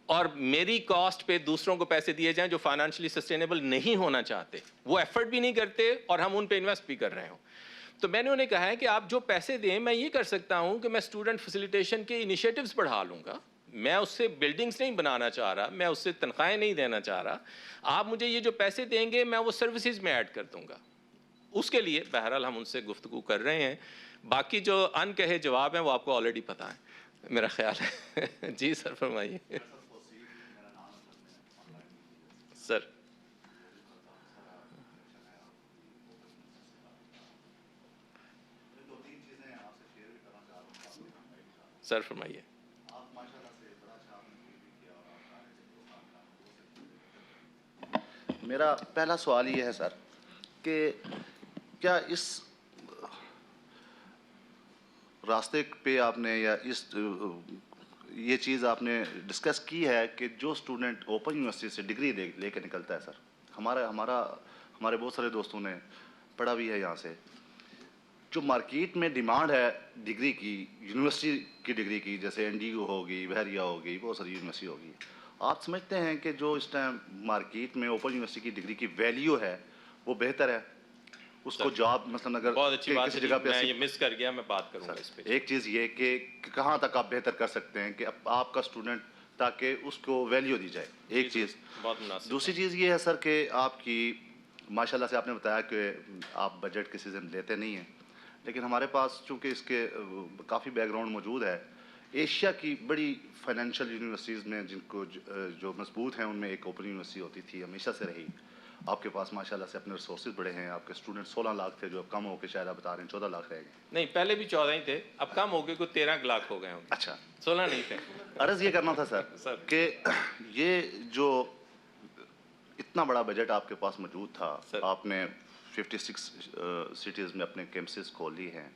اور میری کاسٹ پہ دوسروں کو پیسے دیے جائیں جو فائنانشلی سسٹینیبل نہیں ہونا چاہتے، وہ ایفرٹ بھی نہیں کرتے اور ہم ان پہ انویسٹ بھی کر رہے ہوں. تو میں نے انہیں کہا ہے کہ آپ جو پیسے دیں، میں یہ کر سکتا ہوں کہ میں اسٹوڈنٹ فیسیلیٹیشن کے انیشیٹوز بڑھا لوں گا. میں اس سے بلڈنگز نہیں بنانا چاہ رہا، میں اس سے تنخواہیں نہیں دینا چاہ رہا. آپ مجھے یہ جو پیسے دیں گے میں وہ سروسز میں ایڈ کر دوں گا. اس کے لیے بہرحال ہم ان سے گفتگو کر رہے ہیں. باقی جو ان کہے جواب ہیں وہ آپ کو آلریڈی پتہ ہے میرا خیال ہے. جی سر فرمائیے. سر سر فرمائیے. میرا پہلا سوال یہ ہے سر کہ کیا اس راستے پہ آپ نے یا اس یہ چیز آپ نے ڈسکس کی ہے کہ جو اسٹوڈنٹ اوپن یونیورسٹی سے ڈگری لے کے نکلتا ہے سر، ہمارے بہت سارے دوستوں نے پڑھا بھی ہے یہاں سے، جو مارکیٹ میں ڈیمانڈ ہے ڈگری کی، یونیورسٹی کی ڈگری کی، جیسے این ڈی یو ہوگی، بحریہ ہوگی، بہت ساری یونیورسٹی ہوگی، آپ سمجھتے ہیں کہ جو اس ٹائم مارکیٹ میں اوپن یونیورسٹی کی ڈگری کی ویلیو ہے وہ بہتر ہے؟ اس کو جاب مثلا اگر بہت اچھی بات کسی ہے، جگہ پہ میں یہ مس کر گیا، میں بات کروں گا اس پہ. ایک چیز یہ کہ کہاں تک آپ بہتر کر سکتے ہیں کہ آپ کا اسٹوڈنٹ تاکہ اس کو ویلیو دی جائے، ایک چیز. بہت مناسب. دوسری چیز یہ ہے سر کہ آپ کی ماشاء اللہ سے آپ نے بتایا کہ آپ بجٹ کسی سے لیتے نہیں ہیں، لیکن ہمارے پاس چونکہ اس کے کافی بیک گراؤنڈ موجود ہے. ایشیا کی بڑی فائنینشیل یونیورسٹیز میں جن کو جو مضبوط ہیں ان میں ایک اوپن یونیورسٹی ہوتی تھی، ہمیشہ سے رہی. آپ کے پاس ماشاءاللہ سے اپنے ریسورسز بڑے ہیں، آپ کے اسٹوڈنٹ 16 لاکھ تھے جو اب کم ہو کے شاید آپ بتا رہے ہیں 14 لاکھ رہ گئے. نہیں پہلے بھی 14 ہی تھے، اب کم ہو گئے، کوئی 13 لاکھ ہو گئے ہوں گے. اچھا 16 نہیں تھے. عرض یہ کرنا تھا سر کہ یہ جو اتنا بڑا بجٹ آپ کے پاس موجود تھا، آپ نے 56 سٹیز میں اپنے کیمپسز کھول لی ہیں،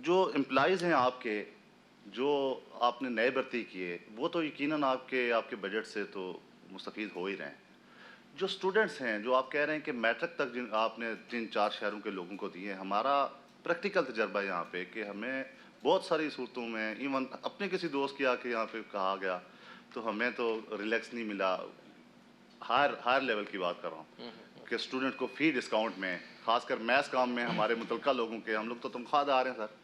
جو امپلائیز ہیں آپ کے جو آپ نے نئے بھرتی کیے وہ تو یقیناً آپ کے بجٹ سے تو مستفید ہو ہی رہے ہیں. جو اسٹوڈنٹس ہیں جو آپ کہہ رہے ہیں کہ میٹرک تک جن آپ نے 3-4 شہروں کے لوگوں کو دیے ہیں، ہمارا پریکٹیکل تجربہ یہاں پہ کہ ہمیں بہت ساری صورتوں میں ایون اپنے کسی دوست کی آ کے یہاں پہ کہا گیا تو ہمیں تو ریلیکس نہیں ملا. ہائر لیول کی بات کر رہا ہوں کہ اسٹوڈنٹ کو فی ڈسکاؤنٹ میں، خاص کر میتھس کام میں ہمارے متعلقہ لوگوں کے، ہم لوگ تو تنخواہ دار ہیں سر،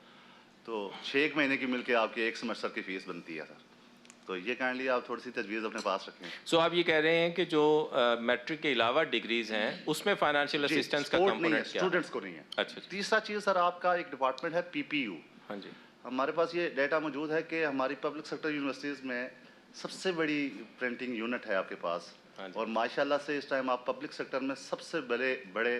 تو 6 مہینے کی مل کے آپ کی 1 سیمسٹر کی فیس بنتی ہے سر. تو یہ کائنڈلی آپ تھوڑی سی تجویز اپنے پاس رکھیں. سو آپ یہ کہہ رہے ہیں کہ جو میٹرک کے علاوہ ڈگریز ہیں اس میں فائنینشیل اسسٹنس کا کمپوننٹ کیا ہے؟ اسٹوڈنٹس کو نہیں ہے. اچھا. تیسرا چیز سر آپ کا ایک ڈپارٹمنٹ ہے پی پی یو. ہاں جی. ہمارے پاس یہ ڈیٹا موجود ہے کہ ہماری پبلک سیکٹر یونیورسٹیز میں سب سے بڑی پرنٹنگ یونٹ ہے آپ کے پاس، اور ماشاء اللہ سے اس ٹائم آپ پبلک سیکٹر میں سب سے بڑے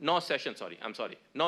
9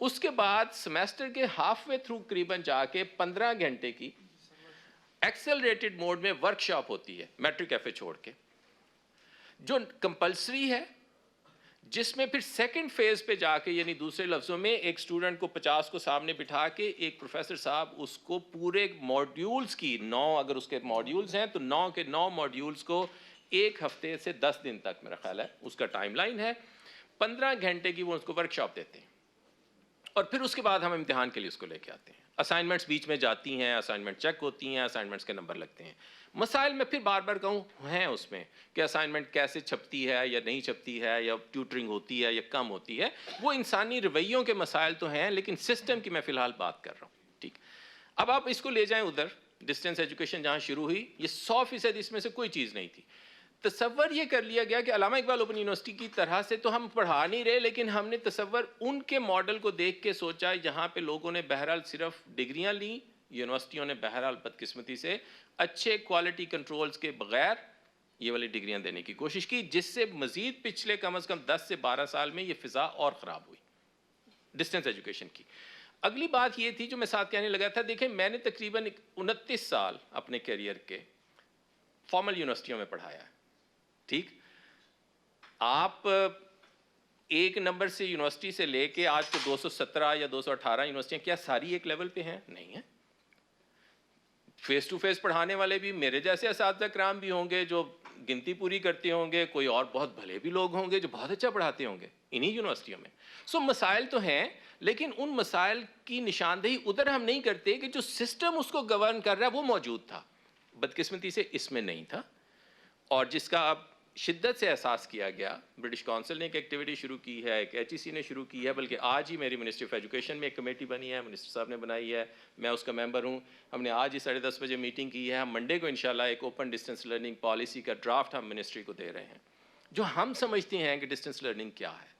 اس کے بعد سمیسٹر کے ہاف وے تھرو قریباً جا کے 15 گھنٹے کی ایکسلریٹڈ موڈ میں ورک شاپ ہوتی ہے میٹرک ایف اے چھوڑ کے، جو کمپلسری ہے، جس میں پھر سیکنڈ فیز پہ جا کے، یعنی دوسرے لفظوں میں ایک اسٹوڈنٹ کو 50 کو سامنے بٹھا کے ایک پروفیسر صاحب اس کو پورے ماڈیولز کی 9 اگر اس کے ماڈیولز ہیں تو 9 کے 9 ماڈیولز کو 1 ہفتے سے 10 دن تک میرا خیال ہے اس کا ٹائم لائن ہے، 15 گھنٹے کی وہ اس کو ورک شاپ دیتے ہیں، اور پھر اس کے بعد ہم امتحان کے لیے اس کو لے کے آتے ہیں۔ اسائنمنٹس بیچ میں جاتی ہیں، اسائنمنٹ چیک ہوتی ہیں، اسائنمنٹس کے نمبر لگتے ہیں۔ مسائل میں پھر بار بار کہوں ہیں اس میں کہ اسائنمنٹ کیسے چھپتی ہے یا نہیں چھپتی ہے، یا ٹیوٹرنگ ہوتی ہے یا کم ہوتی ہے، وہ انسانی رویوں کے مسائل تو ہیں، لیکن سسٹم کی میں فی الحال بات کر رہا ہوں۔ ٹھیک، اب آپ اس کو لے جائیں ادھر، ڈسٹینس ایجوکیشن جہاں شروع ہوئی، یہ 100% اس میں سے کوئی چیز نہیں تھی۔ تصور یہ کر لیا گیا کہ علامہ اقبال اوپن یونیورسٹی کی طرح سے تو ہم پڑھا نہیں رہے، لیکن ہم نے تصور ان کے ماڈل کو دیکھ کے سوچا جہاں پہ لوگوں نے بہرحال صرف ڈگریاں لیں، یونیورسٹیوں نے بہرحال بدقسمتی سے اچھے کوالٹی کنٹرولز کے بغیر یہ والی ڈگریاں دینے کی کوشش کی، جس سے مزید پچھلے کم از کم 10 سے 12 سال میں یہ فضا اور خراب ہوئی ڈسٹینس ایجوکیشن کی۔ اگلی بات یہ تھی جو میں ساتھ کہنے لگا تھا، دیکھیں میں نے تقریباً 29 سال اپنے کیریئر کے فارمل یونیورسٹیوں میں پڑھایا ہے۔ ٹھیک، آپ ایک نمبر سے یونیورسٹی سے لے کے آج تو 217 یا 218 یونیورسٹیاں، کیا ساری ایک لیول پہ ہیں؟ نہیں ہیں۔ فیس ٹو فیس پڑھانے والے بھی میرے جیسے اساتذہ کرام بھی ہوں گے جو گنتی پوری کرتے ہوں گے، کوئی اور بہت بھلے بھی لوگ ہوں گے جو بہت اچھا پڑھاتے ہوں گے انہی یونیورسٹیوں میں۔ سو مسائل تو ہیں، لیکن ان مسائل کی نشاندہی ادھر ہم نہیں کرتے کہ جو سسٹم اس کو گورن کر رہا ہے وہ موجود تھا، بدقسمتی سے اس میں نہیں تھا، اور جس کا اب شدت سے احساس کیا گیا۔ برٹش کونسل نے ایک ایکٹیویٹی شروع کی ہے، ایک ایچ ای سی نے شروع کی ہے، بلکہ آج ہی میری منسٹری آف ایجوکیشن میں ایک کمیٹی بنی ہے، منسٹر صاحب نے بنائی ہے، میں اس کا ممبر ہوں۔ ہم نے آج ہی 10:30 بجے میٹنگ کی ہے، ہم منڈے کو انشاءاللہ ایک اوپن ڈسٹینس لرننگ پالیسی کا ڈرافٹ ہم منسٹری کو دے رہے ہیں، جو ہم سمجھتے ہیں کہ ڈسٹینس لرننگ کیا ہے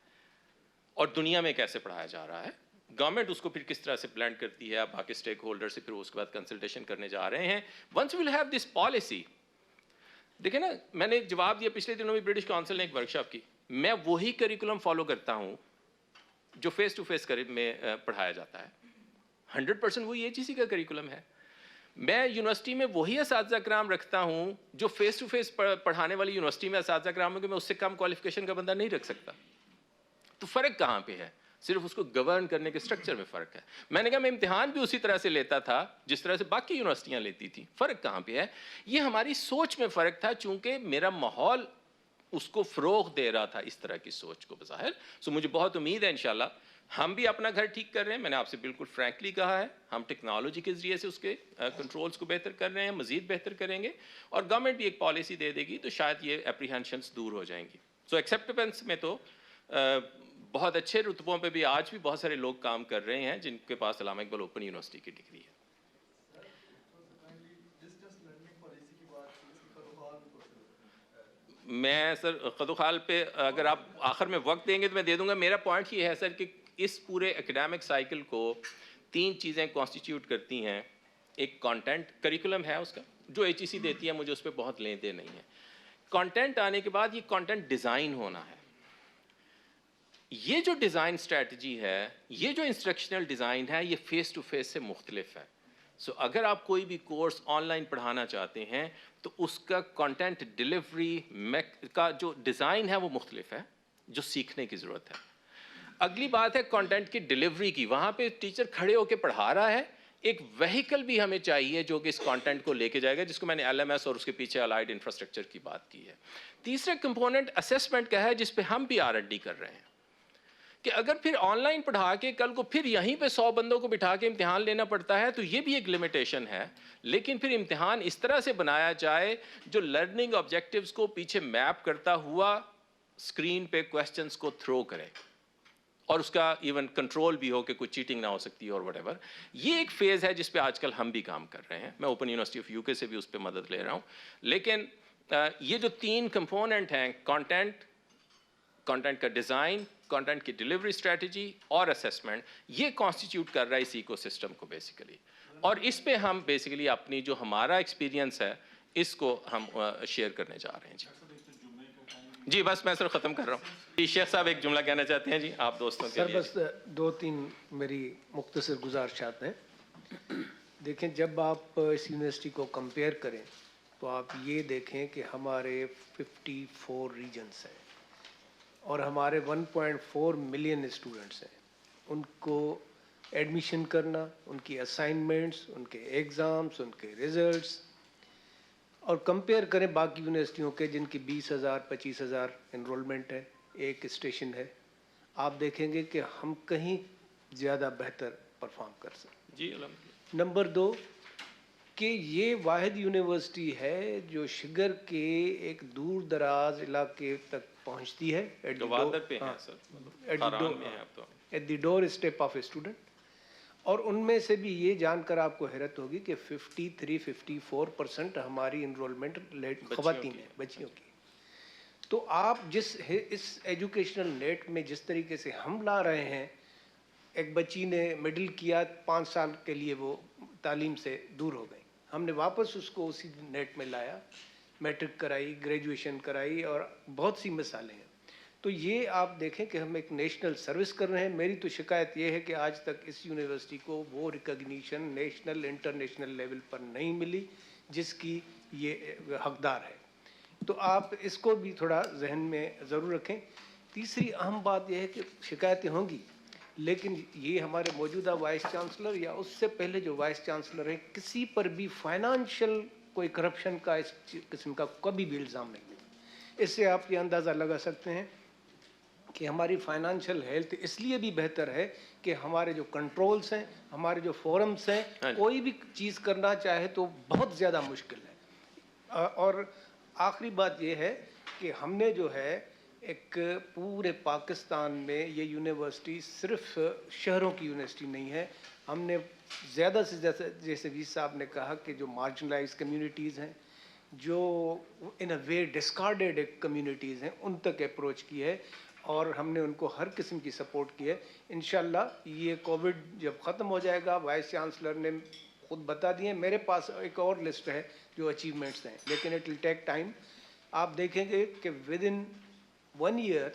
اور دنیا میں کیسے پڑھایا جا رہا ہے، گورنمنٹ اس کو پھر کس طرح سے پلان کرتی ہے، باقی اسٹیک ہولڈر سے پھر اس کے بعد کنسلٹیشن کرنے جا رہے ہیں۔ Once we'll have this policy, دیکھیں نا، میں نے جواب دیا پچھلے دنوں میں برٹش کونسل نے ایک ورکشاپ کی، میں وہی کریکولم فالو کرتا ہوں جو فیس ٹو فیس میں پڑھایا جاتا ہے، 100% وہی ایچ ای سی کا کریکولم ہے۔ میں یونیورسٹی میں وہی اساتذہ کرام رکھتا ہوں جو فیس ٹو فیس پڑھانے والی یونیورسٹی میں اساتذہ کرام میں اس سے کم کوالیفیکیشن کا بندہ نہیں رکھ سکتا۔ تو فرق کہاں پہ ہے؟ صرف اس کو گورن کرنے کے سٹرکچر میں فرق ہے۔ میں نے کہا میں امتحان بھی اسی طرح سے لیتا تھا جس طرح سے باقی یونیورسٹیاں لیتی تھیں، فرق کہاں پہ ہے؟ یہ ہماری سوچ میں فرق تھا، چونکہ میرا ماحول اس کو فروغ دے رہا تھا اس طرح کی سوچ کو بظاہر۔ سو مجھے بہت امید ہے انشاءاللہ ہم بھی اپنا گھر ٹھیک کر رہے ہیں، میں نے آپ سے بالکل فرینکلی کہا ہے، ہم ٹیکنالوجی کے ذریعے سے اس کے کنٹرولز کو بہتر کر رہے ہیں، مزید بہتر کریں گے، اور گورنمنٹ بھی ایک پالیسی دے دے گی تو شاید یہ اپریہنشنس دور ہو جائیں گی۔ سو ایکسیپٹیبنس میں تو بہت اچھے رتبوں پہ بھی آج بھی بہت سارے لوگ کام کر رہے ہیں جن کے پاس علامہ اقبال اوپن یونیورسٹی کی ڈگری ہے۔ میں سر خدوخال پہ اگر آپ آخر میں وقت دیں گے تو میں دے دوں گا۔ میرا پوائنٹ یہ ہے سر کہ اس پورے اکیڈیمک سائیکل کو 3 چیزیں کانسٹیٹیوٹ کرتی ہیں۔ ایک کانٹینٹ کریکولم ہے اس کا جو ایچ ای سی دیتی ہے، مجھے اس پہ بہت لین دین نہیں ہے۔ کانٹینٹ آنے کے بعد یہ کانٹینٹ ڈیزائن ہونا ہے۔ یہ جو ڈیزائن اسٹریٹجی ہے، یہ جو انسٹرکشنل ڈیزائن ہے، یہ فیس ٹو فیس سے مختلف ہے۔ سو اگر آپ کوئی بھی کورس آن لائن پڑھانا چاہتے ہیں تو اس کا کانٹینٹ ڈیلیوری کا جو ڈیزائن ہے وہ مختلف ہے، جو سیکھنے کی ضرورت ہے۔ اگلی بات ہے کانٹینٹ کی ڈیلیوری کی، وہاں پہ ٹیچر کھڑے ہو کے پڑھا رہا ہے، ایک وہیکل بھی ہمیں چاہیے جو کہ اس کانٹینٹ کو لے کے جائے گا، جس کو میں نے ایل ایم ایس اور اس کے پیچھے الائڈ انفراسٹرکچر کی بات کی ہے۔ تیسرا کمپوننٹ اسیسمنٹ کا ہے، جس پہ ہم بھی آر اینڈ ڈی کر رہے ہیں، کہ اگر پھر آن لائن پڑھا کے کل کو پھر یہیں پہ 100 بندوں کو بٹھا کے امتحان لینا پڑتا ہے تو یہ بھی ایک لمیٹیشن ہے۔ لیکن پھر امتحان اس طرح سے بنایا جائے جو لرننگ آبجیکٹیوز کو پیچھے میپ کرتا ہوا اسکرین پہ کویسچنز کو تھرو کرے، اور اس کا ایون کنٹرول بھی ہو کہ کوئی چیٹنگ نہ ہو سکتی اور وٹ ایور۔ یہ ایک فیز ہے جس پہ آج کل ہم بھی کام کر رہے ہیں، میں اوپن یونیورسٹی آف یو کے سے بھی اس پہ مدد لے رہا ہوں۔ لیکن یہ جو 3 کمپوننٹ ہیں، کانٹینٹ کا ڈیزائن، کانٹینٹ کی ڈیلیوری اسٹریٹجی اور اسیسمنٹ، یہ کانسٹیٹیوٹ کر رہا ہے اس ایکو سسٹم کو بیسیکلی، اور اس پہ ہم بیسیکلی اپنی جو ہمارا ایکسپیرینس ہے اس کو ہم شیئر کرنے جا رہے ہیں۔ جی جی بس میں سر ختم کر رہا ہوں. جی شیخ صاحب ایک جملہ کہنا چاہتے ہیں جی آپ دوستوں کے سر لیے. بس 2-3 میری مختصر گزارشات ہیں. دیکھیں جب آپ اس یونیورسٹی کو کمپیئر کریں تو آپ یہ دیکھیں کہ ہمارے 54 ریجنس ہیں اور ہمارے 1.4 ملین اسٹوڈنٹس ہیں. ان کو ایڈمیشن کرنا، ان کی اسائنمنٹس، ان کے ایگزامس، ان کے ریزلٹس، اور کمپیئر کریں باقی یونیورسٹیوں کے جن کی 20,000 25,000 انرولمنٹ ہے، ایک اسٹیشن ہے، آپ دیکھیں گے کہ ہم کہیں زیادہ بہتر پرفارم کر سکتے. جی الحمدللہ. نمبر 2 کہ یہ واحد یونیورسٹی ہے جو شگر کے ایک دور دراز علاقے تک پہنچتی ہے گوادر پہ ہیں سر، خاران میں ہیں اب تو. At the doorstep of a student. اور ان میں سے بھی یہ جان کر آپ کو حیرت ہوگی کہ 53-54% ہماری انرولمنٹ خواتین ہیں، بچیوں کی. تو آپ جس اس ایجوکیشنل نیٹ میں جس طریقے سے ہم لا رہے ہیں، ایک بچی نے مڈل کیا 5 سال کے لیے وہ تعلیم سے دور ہو گئی، ہم نے واپس اس کو اسی نیٹ میں لایا، میٹرک کرائی، گریجویشن کرائی، اور بہت سی مثالیں ہیں. تو یہ آپ دیکھیں کہ ہم ایک نیشنل سروس کر رہے ہیں. میری تو شکایت یہ ہے کہ آج تک اس یونیورسٹی کو وہ ریکگنیشن نیشنل انٹرنیشنل لیول پر نہیں ملی جس کی یہ حقدار ہے. تو آپ اس کو بھی تھوڑا ذہن میں ضرور رکھیں. تیسری اہم بات یہ ہے کہ شکایتیں ہوں گی، لیکن یہ ہمارے موجودہ وائس چانسلر یا اس سے پہلے جو وائس چانسلر ہیں، کسی پر بھی فائنانشیل کوئی کرپشن کا اس قسم کا کبھی بھی الزام نہیں ہے. اس سے آپ یہ اندازہ لگا سکتے ہیں کہ ہماری فائنانشیل ہیلتھ اس لیے بھی بہتر ہے کہ ہمارے جو کنٹرولز ہیں، ہمارے جو فورمز ہیں، کوئی بھی چیز کرنا چاہے تو بہت زیادہ مشکل ہے. اور آخری بات یہ ہے کہ ہم نے جو ہے ایک پورے پاکستان میں یہ یونیورسٹی صرف شہروں کی یونیورسٹی نہیں ہے. ہم نے زیادہ سے زیادہ، جیسے وی صاحب نے کہا، کہ جو مارجنلائز کمیونٹیز ہیں، جو ان اے وے ڈسکارڈیڈ کمیونٹیز ہیں، ان تک اپروچ کی ہے، اور ہم نے ان کو ہر قسم کی سپورٹ کی ہے. انشاءاللہ یہ کووڈ جب ختم ہو جائے گا، وائس چانسلر نے خود بتا دیے، میرے پاس ایک اور لسٹ ہے جو اچیومنٹس ہیں، لیکن اٹ ول ٹیک ٹائم. آپ دیکھیں گے کہ with in 1 year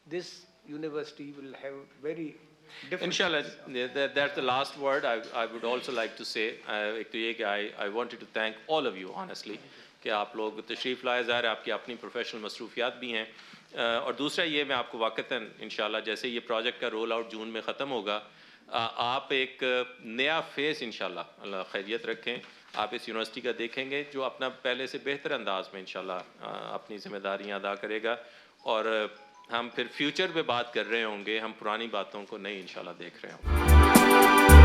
this university will have very different. Inshallah, that's the last word I would also like to say. ایک تو یہ کہ I wanted to thank all of you honestly کہ آپ لوگ تشریف لائے. ظاہر ہے آپ کی اپنی پروفیشنل مصروفیات بھی ہیں، اور دوسرا یہ میں آپ کو واقعتاً انشاءاللہ جیسے یہ پروجیکٹ کا رول آؤٹ جون میں ختم ہوگا، آپ ایک نیا فیس انشاءاللہ، اللہ خیریت رکھیں، آپ اس یونیورسٹی کا دیکھیں گے جو اپنا پہلے سے بہتر انداز میں انشاءاللہ اپنی ذمہ داریاں ادا کرے گا. اور ہم پھر فیوچر پہ بات کر رہے ہوں گے، ہم پرانی باتوں کو نہیں انشاءاللہ دیکھ رہے ہوں گے.